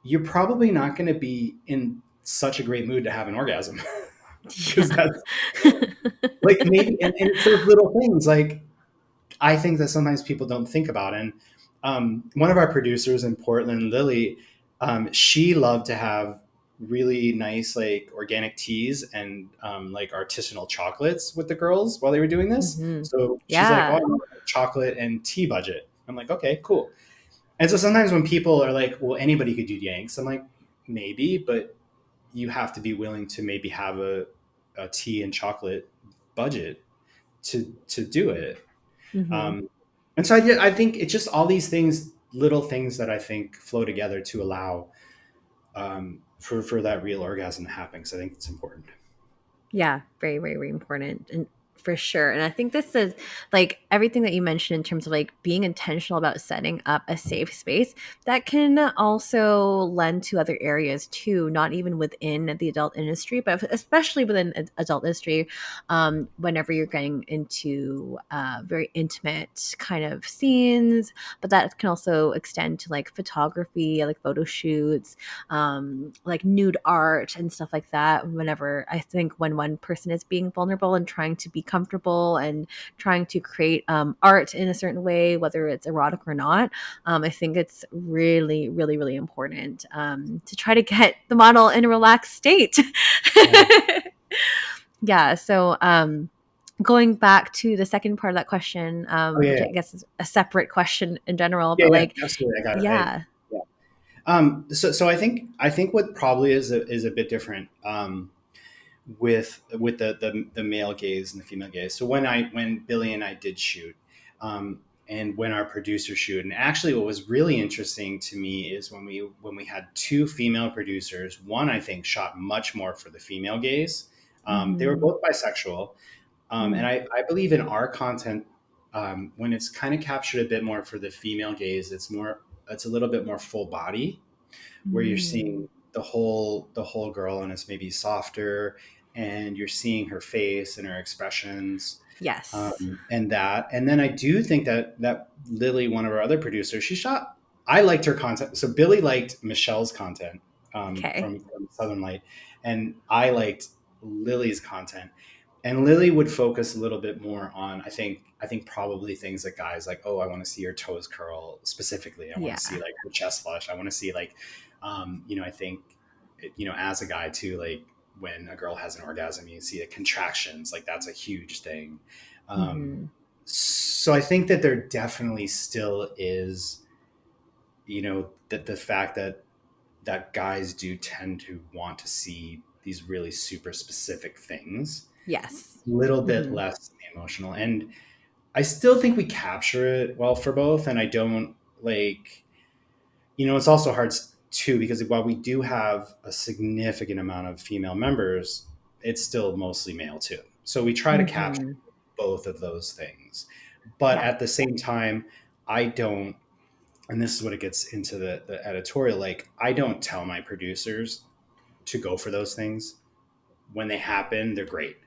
you're probably not going to be in such a great mood to have an orgasm. Because Yeah. that's like, maybe, and it's those little things, like, I think that sometimes people don't think about. And one of our producers in Portland, Lily, she loved to have really nice like organic teas and like artisanal chocolates with the girls while they were doing this. Hmm. So she's like, "Oh, I Yeah. want a chocolate and tea budget." I'm like, "Okay, cool." And so sometimes when people are like, "Well, anybody could do Yanks," I'm like, "Maybe, but you have to be willing to maybe have a tea and chocolate budget to do it." Hmm. Um, and so I think it's just all these things, little things that I think flow together to allow for that real orgasm to happen. Because I think it's important. Yeah, very, very, very important. And for sure. And I think this is like everything that you mentioned in terms of like being intentional about setting up a safe space that can also lend to other areas too, not even within the adult industry, but especially within adult industry. Whenever you're getting into very intimate kind of scenes, but that can also extend to like photography, like photo shoots, like nude art and stuff like that. Whenever I think when one person is being vulnerable and trying to be comfortable and trying to create art in a certain way, whether it's erotic or not, I think it's really, really, really important to try to get the model in a relaxed state. Yeah. Yeah. So, going back to the second part of that question, Oh yeah, which yeah, I guess is a separate question in general, yeah, but yeah, like, absolutely. I got it. yeah. Yeah. So I think what probably is a bit different with the male gaze and the female gaze. So when Billy and I did shoot, and when our producers shoot, and actually what was really interesting to me is when we had two female producers. One I think shot much more for the female gaze. They were Hmm. both bisexual, and I believe in our content, when it's kind of captured a bit more for the female gaze, it's a little bit more full body, where you're Mm. seeing the whole girl, and it's maybe softer, and you're seeing her face and her expressions, Yes. and then I do think that Lily, one of our other producers, she shot. I liked her content. So Billy liked Michelle's content, Okay. from Southern Light, and I liked Lily's content. And Lily would focus a little bit more on, I think probably things that guys like, oh, I want to see her toes curl specifically. I want to see Yeah. like her chest flush. I want to see like, I think, as a guy too, like when a girl has an orgasm, you see the contractions, like that's a huge thing. Um, Hmm. so I think that there definitely still is, that the fact that guys do tend to want to see these really super specific things, Yes. a little bit Hmm. less emotional. And I still think we capture it well for both. And I don't like, it's also hard too, because while we do have a significant amount of female members, it's still mostly male too. So we try to capture Hmm. both of those things. But Yeah. at the same time, I don't, and this is what it gets into the editorial, like I don't tell my producers to go for those things. When they happen, they're great.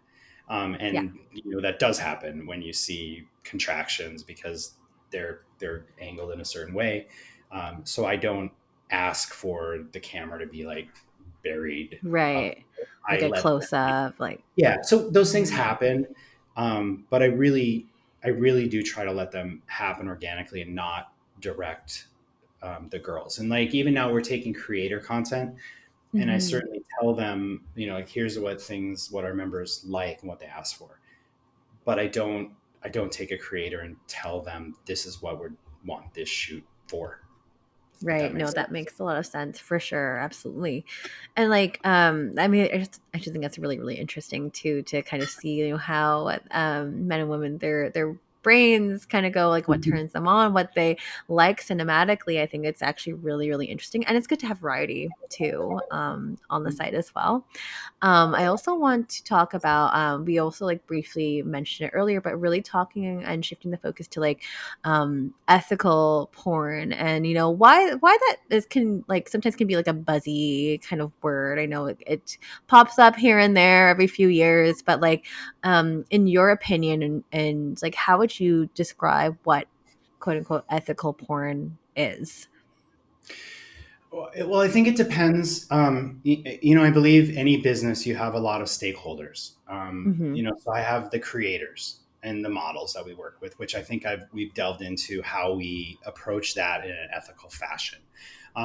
Yeah. And that does happen when you see contractions because they're angled in a certain way. So I don't ask for the camera to be like buried up. Right. I Like a let them close up, like. Yeah, so those things Mhm. happen, but I really do try to let them happen organically and not direct the girls. And like even now, we're taking creator content, and I Mhm. certainly tell them, like here's what our members like and what they ask for. But I don't take a creator and tell them this is what we want this shoot for. If that Right. No, makes that sense. makes a lot of sense for sure. Absolutely. And like, I mean, I just think that's really, really interesting too, to kind of see, how men and women, their brains kind of go, like what Mhm. turns them on, what they like cinematically. I think it's actually really, really interesting. And it's good to have variety too, on the site as well. I also want to talk about, we also like briefly mentioned it earlier, but really talking and shifting the focus to like ethical porn, and why that is, can like sometimes can be like a buzzy kind of word. I know it pops up here and there every few years, but like in your opinion, and like how would you describe what quote unquote ethical porn is? Well, I think it depends. I believe any business, you have a lot of stakeholders. Mm-hmm. So I have the creators, and the models that we work with, which I think we've delved into how we approach that in an ethical fashion.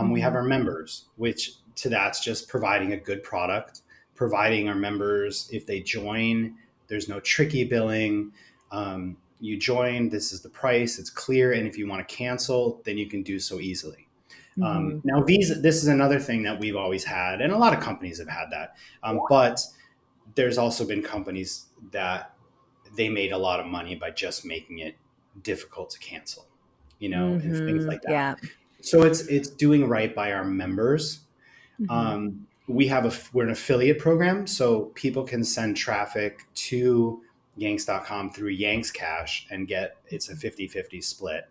We have our members, which to that's just providing a good product, providing our members, if they join, there's no tricky billing. You join, this is the price, it's clear. And if you want to cancel, then you can do so easily. Now, this is another thing that we've always had, and a lot of companies have had that. But there's also been companies that they made a lot of money by just making it difficult to cancel, and things like that. Yeah. So it's doing right by our members. We're an affiliate program, so people can send traffic to Yanks.com through Yanks Cash and it's a 50-50 split.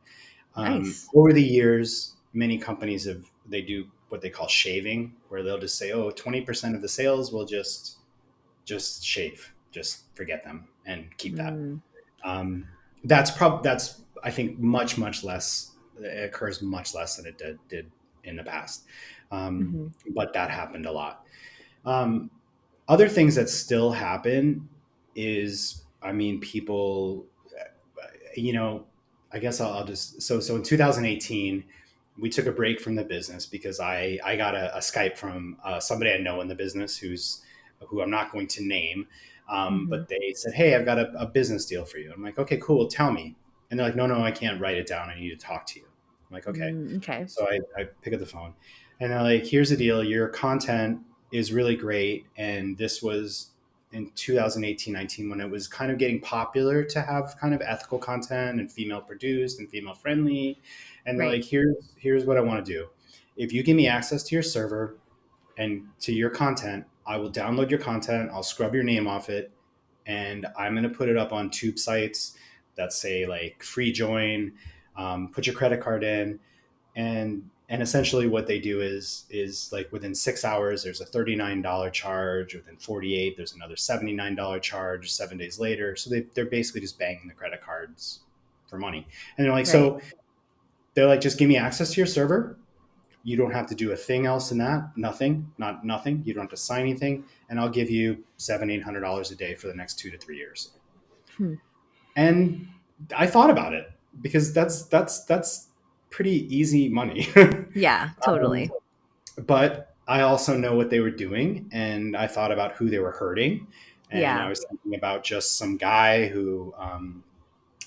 Nice. Over the years, many companies they do what they call shaving, where they'll just say, 20% of the sales will just shave, just forget them and keep that. That's I think much less. It occurs much less than it did in the past. But that happened a lot. Other things that still happen is, people, I guess I'll just, so in 2018, we took a break from the business because I got a Skype from somebody I know in the business who I'm not going to name. But they said, "Hey, I've got a business deal for you." I'm like, "Okay, cool. Tell me." And they're like, No, I can't write it down. I need to talk to you. I'm like, "Okay." Okay. So I pick up the phone and they're like, "Here's the deal. Your content is really great." And this was in 2018-19 when it was kind of getting popular to have kind of ethical content and female produced and female friendly. And they're like, here's what I want to do. If you give me access to your server and to your content, I will download your content. I'll scrub your name off it. And I'm going to put it up on tube sites that say like free join, put your credit card in. And essentially what they do is like within 6 hours, there's a $39 charge. Within 48, there's another $79 charge 7 days later. So they're basically just banging the credit cards for money. And they're like, so they're like, just give me access to your server. You don't have to do a thing else in that. Nothing. You don't have to sign anything. And I'll give you $700-800 a day for the next 2 to 3 years. And I thought about it because that's pretty easy money. Yeah, totally. But I also know what they were doing, and I thought about who they were hurting. And I was thinking about just some guy who,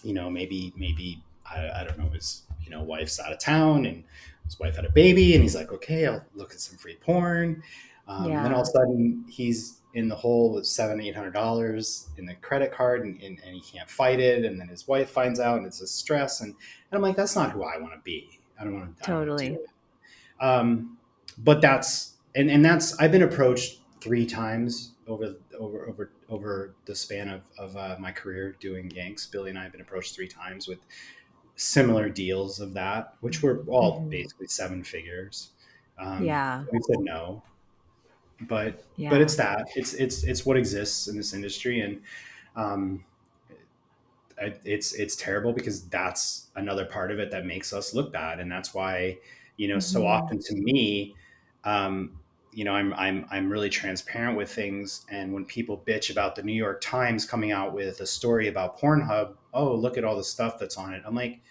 maybe I don't know, his wife's out of town and his wife had a baby, and he's like, okay, I'll look at some free porn. And then all of a sudden he's in the hole with $700-800 in the credit card, and he can't fight it. And then his wife finds out, and it's a stress. And I'm like, that's not who I want to be. I don't want to Totally. But that's I've been approached 3 times over the span of my career doing Yanks. Billy and I have been approached 3 times with similar deals of that, which were all basically 7 figures. We said no, but it's that it's what exists in this industry, and it's terrible because that's another part of it that makes us look bad, and that's why so often to me, I'm really transparent with things. And when people bitch about the New York Times coming out with a story about Pornhub, oh, look at all the stuff that's on it. I'm like,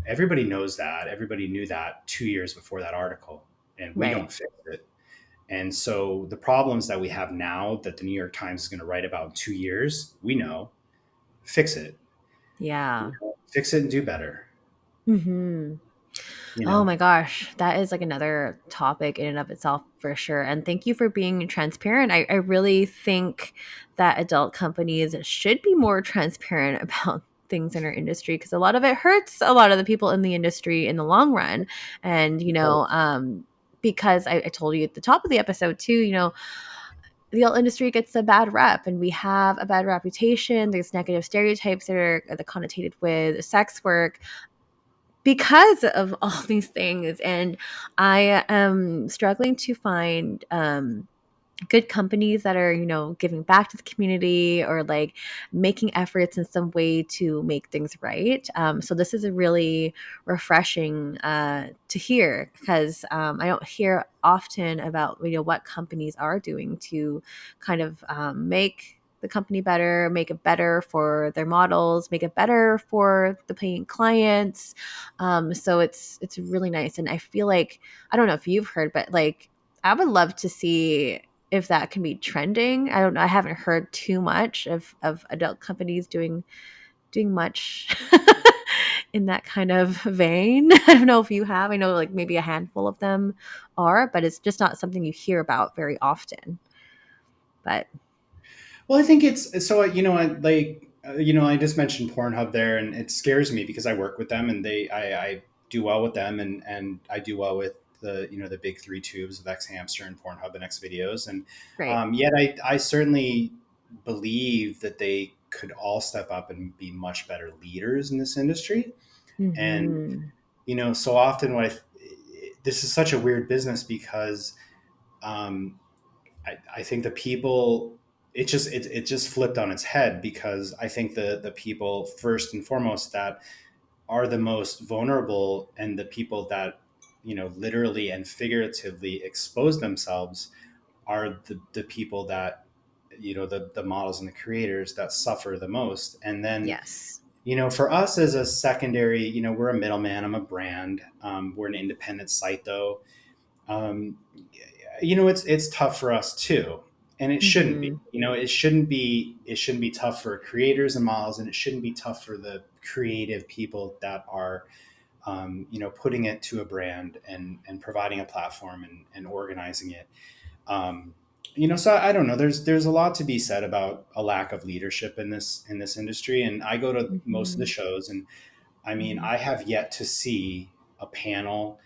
everybody knows that. Everybody knew that 2 years before that article, and we don't fix it. And so the problems that we have now that the New York Times is going to write about in 2 years, we know, fix it. Yeah. Fix it and do better. Oh my gosh, that is like another topic in and of itself for sure. And thank you for being transparent. I really think that adult companies should be more transparent about things in our industry, because a lot of it hurts a lot of the people in the industry in the long run. And, because I told you at the top of the episode too, the adult industry gets a bad rep, and we have a bad reputation. There's negative stereotypes that are connotated with sex work because of all these things. And I am struggling to find good companies that are, giving back to the community or like making efforts in some way to make things right. So this is a really refreshing to hear, because I don't hear often about, what companies are doing to kind of make the company better, make it better for their models, make it better for the paying clients. So it's really nice. And I feel like, I don't know if you've heard, but like I would love to see if that can be trending. I don't know. I haven't heard too much of adult companies doing much in that kind of vein. I don't know if you have. I know like maybe a handful of them are, but it's just not something you hear about very often. But Well, I think it's so, I just mentioned Pornhub there, and it scares me because I work with them, and I do well with them, and I do well with the big three tubes of X Hamster and Pornhub and X Videos, and right. yet I certainly believe that they could all step up and be much better leaders in this industry. And Mm-hmm. so often this is such a weird business because um, I think the people, it just flipped on its head, because I think the people first and foremost that are the most vulnerable, and the people that literally and figuratively expose themselves, are the people that the models and the creators that suffer the most. And then Yes. for us as a secondary, we're a middleman. I'm a brand. We're an independent site though. um, it's tough for us too, and it shouldn't be. Mm-hmm. It shouldn't be tough for creators and models, and it shouldn't be tough for the creative people that are putting it to a brand, and providing a platform, and organizing it. um, so I don't know, there's a lot to be said about a lack of leadership in this industry, and I go to most of the Mm-hmm. shows, and I mean, Mm-hmm. I have yet to see a panel,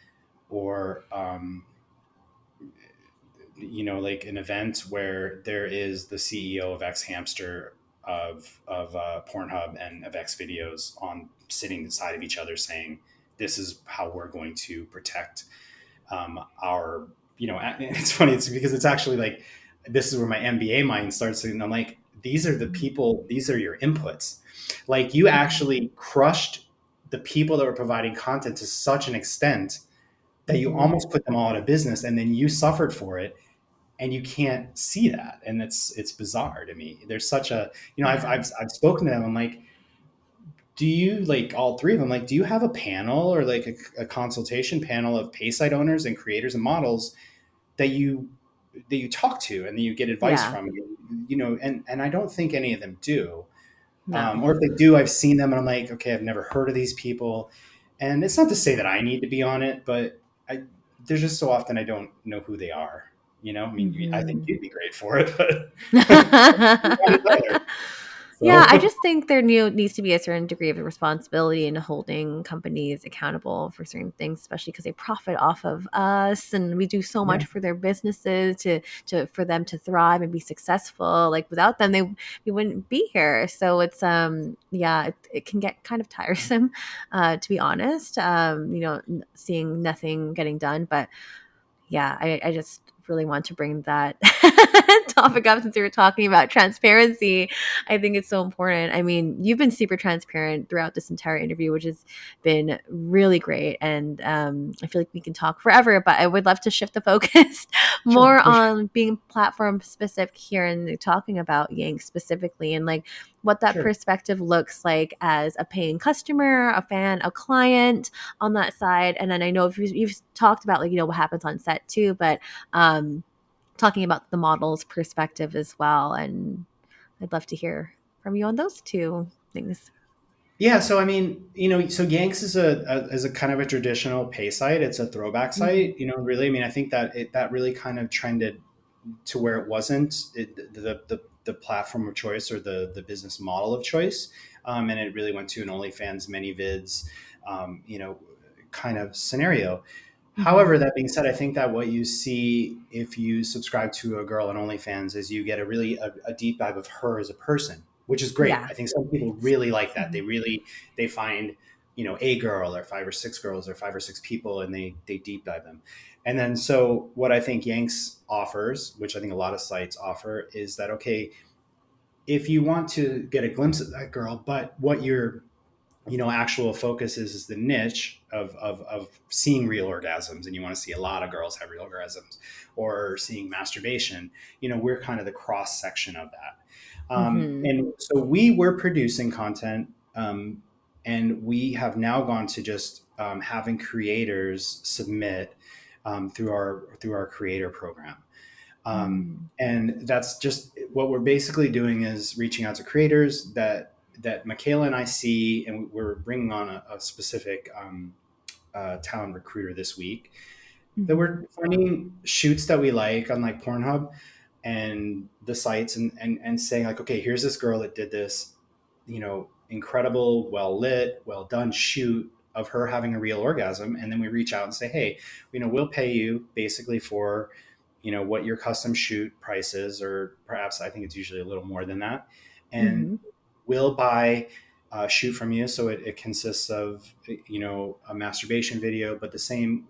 or like an event where there is the CEO of X Hamster, of Pornhub, and of X Videos on sitting beside of each other, saying, "This is how we're going to protect our." And it's funny. It's because it's actually like, this is where my MBA mind starts, and I'm like, these are the people. These are your inputs. Like, you actually crushed the people that were providing content to such an extent that you Mm-hmm. almost put them all out of business, and then you suffered for it, and you can't see that, and it's bizarre to me. There's such a, Yeah. I've spoken to them. I'm like, do you, like, all three of them, like, do you have a panel, or like a consultation panel of pay site owners and creators and models that you talk to, and then you get advice Yeah. from, and I don't think any of them do. No. Or if they do, I've seen them, and I'm like, okay, I've never heard of these people. And it's not to say that I need to be on it, but there's just so often I don't know who they are. I mean, I think Mm-hmm. you'd be great for it, but you're not either. Yeah, I So just think needs to be a certain degree of responsibility in holding companies accountable for certain things, especially because they profit off of us, and we do so yeah, much for their businesses to for them to thrive and be successful. Like without them, we wouldn't be here. So it's yeah, it can get kind of tiresome, to be honest. Seeing nothing getting done, but yeah, I just really want to bring that topic up since we were talking about transparency. I think it's so important. I mean, you've been super transparent throughout this entire interview, which has been really great. And I feel like we can talk forever, but I would love to shift the focus sure, more for sure, on being platform specific here and talking about Yanks specifically, and like what that sure. perspective looks like as a paying customer, a fan, a client on that side. And then I know if you've talked about like, what happens on set too, but um, talking about the model's perspective as well. And I'd love to hear from you on those two things. Yeah, so I mean, so Yanks is a kind of a traditional pay site. It's a throwback Mm-hmm. site. Really. I mean, I think that really kind of trended to where it wasn't the platform of choice, or the business model of choice, and it really went to an OnlyFans many vids, kind of scenario. However, Mm-hmm. that being said, I think that what you see if you subscribe to a girl on OnlyFans is you get a deep dive of her as a person, which is great. Yeah. I think some people really like that. Mm-hmm. They find a girl, or five or six girls, or five or six people, and they deep dive them. And then, so what I think Yanks offers, which I think a lot of sites offer, is that, okay, if you want to get a glimpse of that girl, but what your actual focus is the niche of seeing real orgasms, and you want to see a lot of girls have real orgasms, or seeing masturbation, we're kind of the cross section of that. And so we were producing content, and we have now gone to just having creators submit through our creator program. And that's just what we're basically doing is reaching out to creators that Michaela and I see, and we're bringing on a specific talent recruiter this week that we're finding shoots that we like on like Pornhub and the sites, and saying like, okay, here's this girl that did this, incredible, well lit, well done shoot of her having a real orgasm. And then we reach out and say, hey, we'll pay you basically for, what your custom shoot price is, or perhaps I think it's usually a little more than that. And we'll buy a shoot from you. So it consists of, a masturbation video, but the same,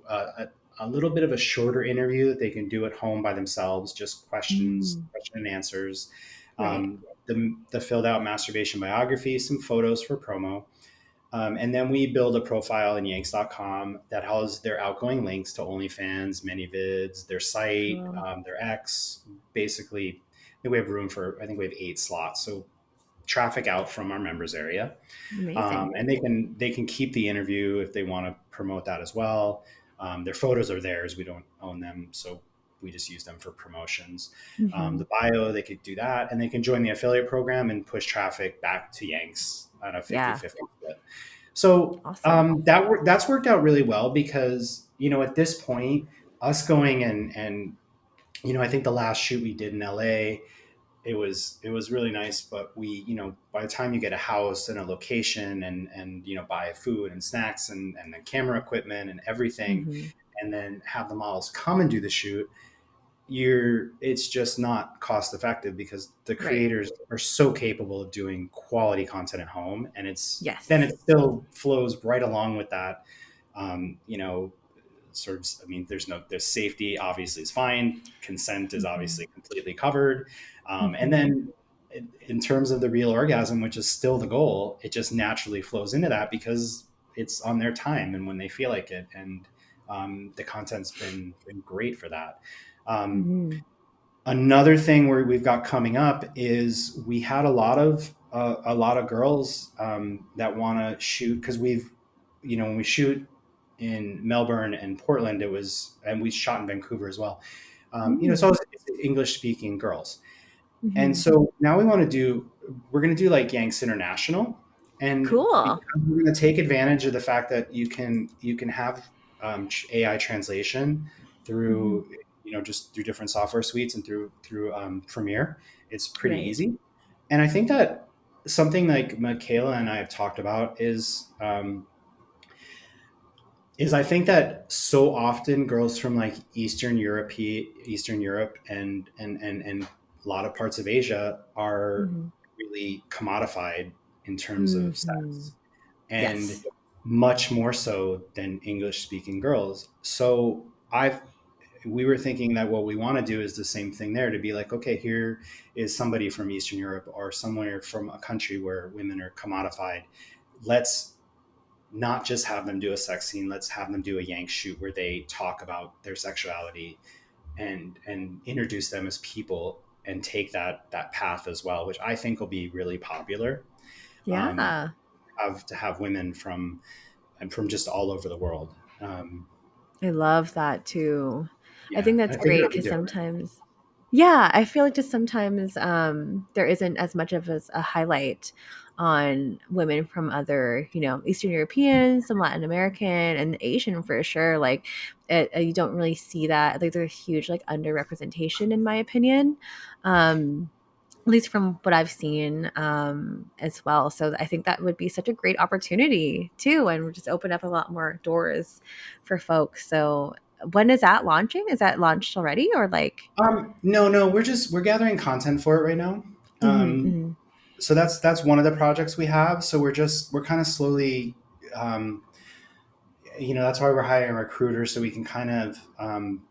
a little bit of a shorter interview that they can do at home by themselves, just question and answers, the filled out masturbation biography, some photos for promo. And then we build a profile in Yanks.com that has their outgoing links to OnlyFans, ManyVids, their site, their X. Basically, we have room for, I think we have 8 slots. So traffic out from our members area. And they can keep the interview if they want to promote that as well. Their photos are theirs. We don't own them. So we just use them for promotions. The bio, they could do that, and they can join the affiliate program and push traffic back to Yanks on a 50-50 split. So awesome. That's worked out really well because, at this point, us going and I think the last shoot we did in LA, it was really nice, but we, by the time you get a house and a location and buy food and snacks and the camera equipment and everything, and then have the models come and do the shoot, it's just not cost effective because the creators are so capable of doing quality content at home. And then it still flows right along with that. There's safety obviously is fine. Consent is obviously completely covered. And then in terms of the real orgasm, which is still the goal, it just naturally flows into that because it's on their time and when they feel like it. And the content's been great for that. Another thing where we've got coming up is we had a lot of girls that want to shoot, because when we shoot in Melbourne and Portland, and we shot in Vancouver as well. It's always English speaking girls. And so now we're going to do like Yanks International, and cool. We're going to take advantage of the fact that you can have AI translation through, just through different software suites and through Premiere. It's pretty easy. And I think that something like Michaela and I have talked about is I think that so often girls from like Eastern Europe and a lot of parts of Asia are really commodified in terms of sex, and much more so than English speaking girls. So we were thinking that what we want to do is the same thing there, to be like, okay, here is somebody from Eastern Europe or somewhere from a country where women are commodified. Let's not just have them do a sex scene. Let's have them do a Yanks shoot where they talk about their sexuality and introduce them as people and take that path as well, which I think will be really popular. To have women from just all over the world. I love that too. I think that's great because sometimes, I feel like just sometimes there isn't as much of a highlight on women from other, Eastern Europeans, some Latin American, and Asian for sure. Like you don't really see that. Like there's a huge like underrepresentation in my opinion. At least from what I've seen as well. So I think that would be such a great opportunity too, and would just open up a lot more doors for folks. So when is that launching? Is that launched already or like? No, we're gathering content for it right now. So that's one of the projects we have. So we're kind of slowly, that's why we're hiring recruiters, so we can kind of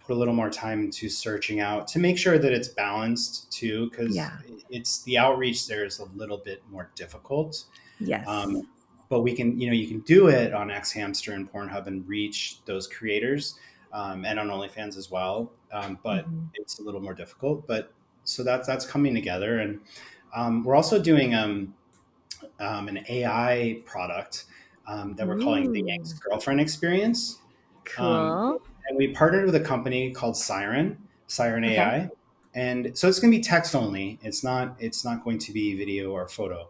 put a little more time into searching out to make sure that it's balanced too, because it's the outreach there is a little bit more difficult. Yes. But we can, you can do it on X Hamster and Pornhub and reach those creators, and on OnlyFans as well. But it's a little more difficult. But so that's coming together, and We're also doing an AI product that we're calling the Yanks Ooh, Girlfriend Experience. Um, cool. and we partnered with a company called Siren Okay. AI, and so it's going to be text only. It's not going to be video or photo.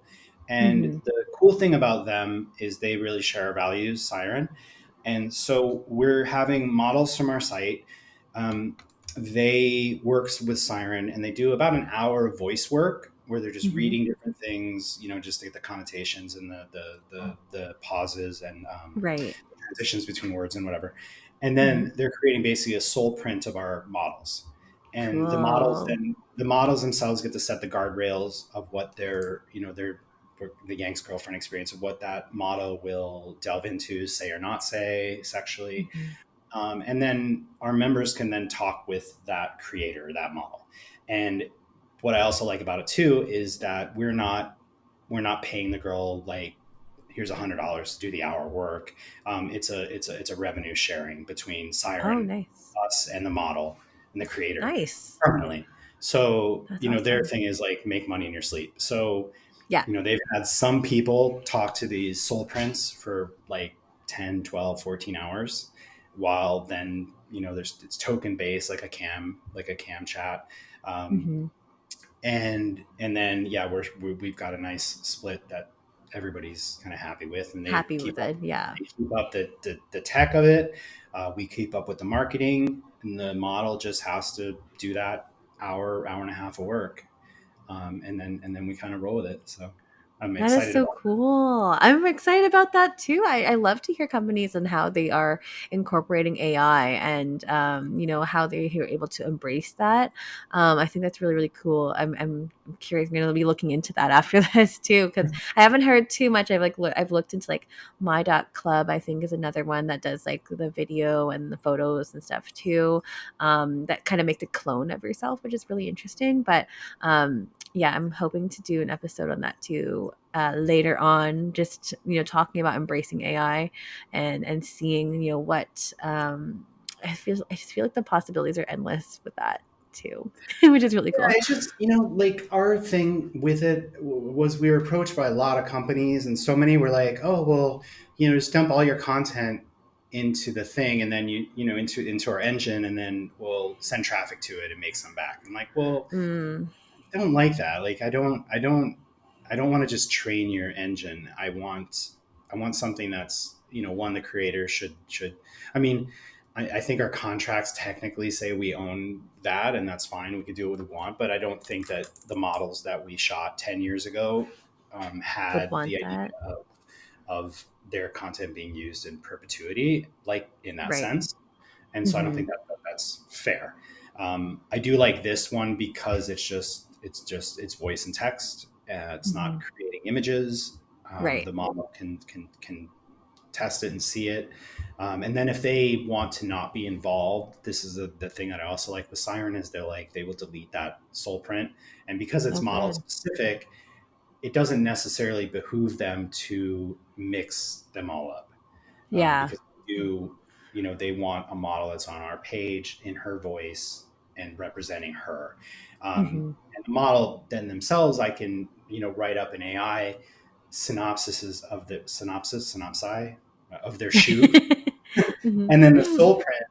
And Mm-hmm. the cool thing about them is they really share our values, Siren. And so we're having models from our site. Um, they works with Siren, and they do about an hour of voice work where they're just Mm-hmm. reading different things, just like the connotations and the pauses and Right. transitions between words and whatever. And Mm-hmm. then they're creating basically a soul print of our models. And Cool. the models themselves get to set the guardrails of what their the Yanks girlfriend experience of what that model will delve into, say or not say sexually. Mm-hmm. And then our members can then talk with that creator, that model. And what I also like about it too is that we're not paying the girl like here's $100 to do the hour work. It's a revenue sharing between Oh, Siren, nice. us, and the model and the creator Nice. permanently. So That's their awesome. thing is like make money in your sleep. So Yeah. they've had some people talk to these soul prints for like 10, 12, 14 hours, while then it's token based like a cam chat. um, Mm-hmm. and then yeah, we've got a nice split that everybody's kind of happy with, and Happy with it. Yeah. they keep up the tech of it. We keep up with the marketing, and the model just has to do that hour and a half of work, and then we kind of roll with it. So I'm That is excited so about cool. I'm excited about that too. I love to hear companies and how they are incorporating AI and how they are able to embrace that. I think that's really really cool. I'm curious. I'm gonna be looking into that after this too because I haven't heard too much. I've looked into like My Dot Club. I think is another one that does like the video and the photos and stuff too. That kind of make the clone of yourself, which is really interesting. But yeah, I'm hoping to do an episode on that too later on. Just talking about embracing AI and seeing what I just feel like the possibilities are endless with that too, which is really Yeah, cool. it's just, like our thing with it was we were approached by a lot of companies, and so many were like, oh, well, just dump all your content into the thing, and then into our engine, and then we'll send traffic to it and make some back. I'm like, well, Mm, I don't like that. Like, I don't want to just train your engine. I want something that's, one, the creator should, I mean, I think our contracts technically say we own that, and that's fine. We can do what we want, but I don't think that the models that we shot 10 years ago would had the want idea that. of their content being used in perpetuity, like in that Right. sense. And so I don't Hmm. think that's fair. I do like this one because it's voice and text. It's not Hmm. creating images. Right. The model can test it and see it. And then if they want to not be involved, this is the thing that I also like with Siren is they will delete that soul print, and because it's Oh, model good. specific, it doesn't necessarily behoove them to mix them all up, Yeah. because they want a model that's on our page in her voice and representing her. Hmm. And the model then themselves, I can write up an AI synopsi of their shoot, Hmm. and then the soul print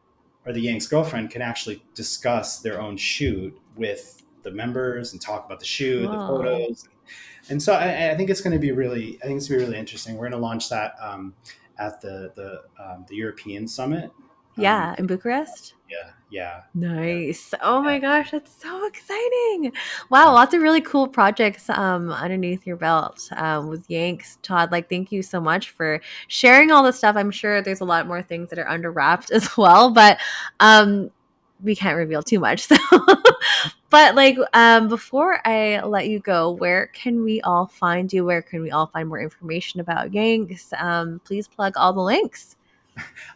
or the Yank's girlfriend can actually discuss their own shoot with the members and talk about the shoot, the Cool. photos. And so I think it's going to be really interesting. We're going to launch that at the European Summit. Yeah, in Bucharest. Yeah, yeah, yeah, Nice. Oh yeah. my gosh, that's so exciting. Wow, lots of really cool projects underneath your belt with Yanks. Todd, like thank you so much for sharing all this stuff. I'm sure there's a lot more things that are under wrapped as well, but um we can't reveal too much. So but like before I let you go, where can we all find you? Where can we all find more information about Yanks? Please plug all the links.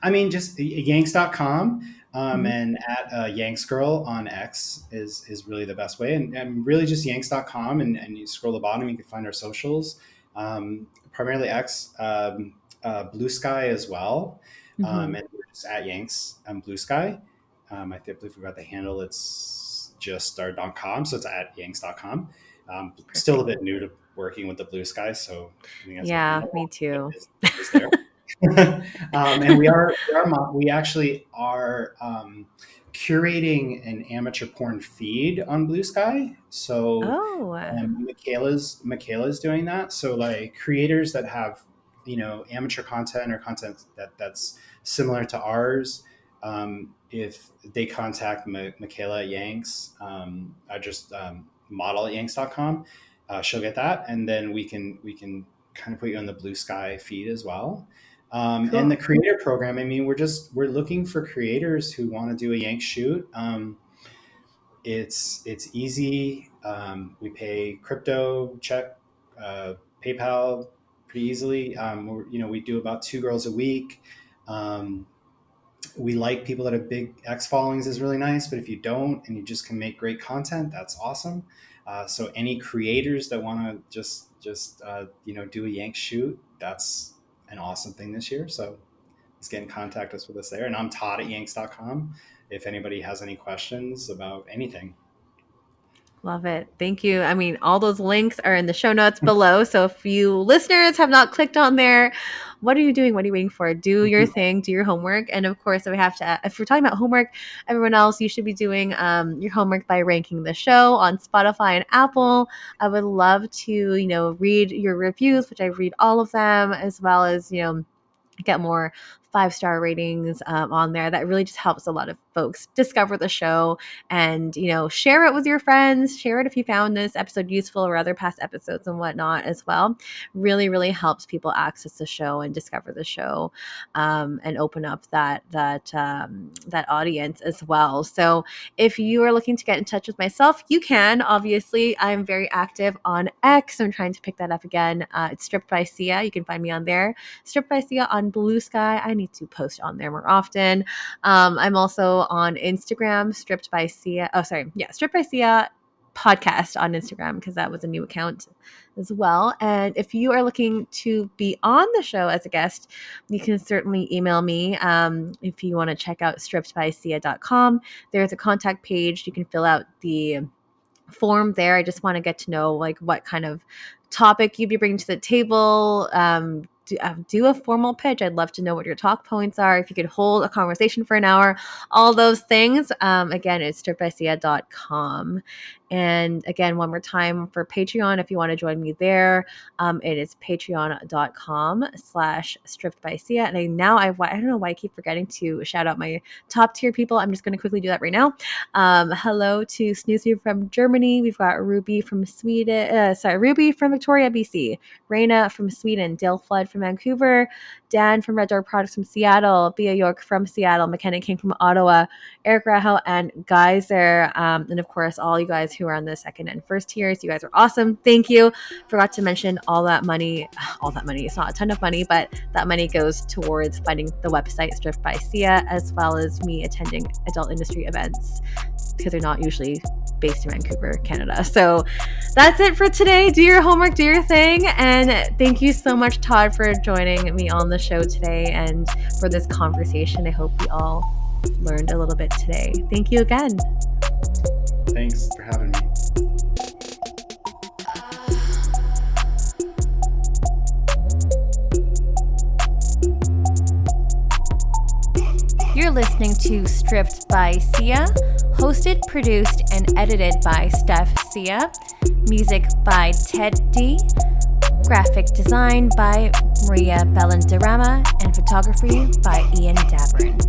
I mean, just yanks.com, Mhm. and at Yanks Girl on X is really the best way. And really just yanks.com, and you scroll the bottom, you can find our socials, primarily X, Blue Sky as well. Mhm. And we're just at Yanks Blue Sky. I believe we got the handle. It's just our .com, so it's at yanks.com. Still a bit new to working with the blue sky, so I think that's me too. Is there. And we actually are curating an amateur porn feed on Blue Sky. So Michaela's doing that. So like creators that have, amateur content or content that's similar to ours, if they contact Michaela at Yanks, I just model at yanks.com, she'll get that, and then we can kind of put you on the Blue Sky feed as well. Cool. And the creator program, I mean, we're looking for creators who want to do a Yank shoot. It's easy. We pay crypto, check, PayPal pretty easily. We do about 2 girls a week. We like people that have big X followings is really nice, but if you don't and you just can make great content, that's awesome. So any creators that want to just do a Yank shoot, that's an awesome thing this year. So let's get in contact with us there. And I'm Todd at yanks.com if anybody has any questions about anything. Love it. Thank you. I mean, all those links are in the show notes below. So if you listeners have not clicked on there, what are you doing? What are you waiting for? Do your thing, do your homework. And of course, if we're talking about homework, everyone else, you should be doing your homework by ranking the show on Spotify and Apple. I would love to, read your reviews, which I read all of them, as well as, get more 5-star ratings on there. That really just helps a lot of folks discover the show, and share it with your friends. Share it if you found this episode useful, or other past episodes and whatnot as well. Really, really helps people access the show and discover the show, and open up that audience as well. So if you are looking to get in touch with myself, you can. Obviously, I'm very active on X. I'm trying to pick that up again. It's Stripped by Sia. You can find me on there. Stripped by Sia on Blue Sky. I need to post on there more often. I'm also on Instagram, Stripped by Sia podcast on Instagram, because that was a new account as well. And if you are looking to be on the show as a guest, you can certainly email me. If you want to check out strippedbysia.com, there's a contact page. You can fill out the form there. I just want to get to know what kind of topic you'd be bringing to the table. Do a formal pitch. I'd love to know what your talk points are. If you could hold a conversation for an hour, all those things. Again, it's strippedbysia.com. And again, one more time for Patreon, if you want to join me there, it is patreon.com/strippedbysia. And I don't know why I keep forgetting to shout out my top tier people. I'm just going to quickly do that right now. Hello to Snoozy from Germany. We've got Ruby from Ruby from Victoria, BC. Raina from Sweden. Dale Flood from Vancouver. Dan from Red Door Products from Seattle. Bia York from Seattle. McKenna King from Ottawa. Eric Rahel and Geyser. And of course, all you guys who are on the second and first tiers. You guys are awesome. Thank you. Forgot to mention all that money. It's not a ton of money, but that money goes towards funding the website Stripped by Sia, as well as me attending adult industry events, because they're not usually based in Vancouver, Canada. So that's it for today. Do your homework, do your thing. And thank you so much, Todd, for joining me on the show today and for this conversation. I hope we all learned a little bit today. Thank you again. Thanks for having me. You're listening to Stripped by Sia, hosted, produced, and edited by Steph Sia. Music by Ted D. Graphic design by Maria Bellandarama, and photography by Ian Dabrin.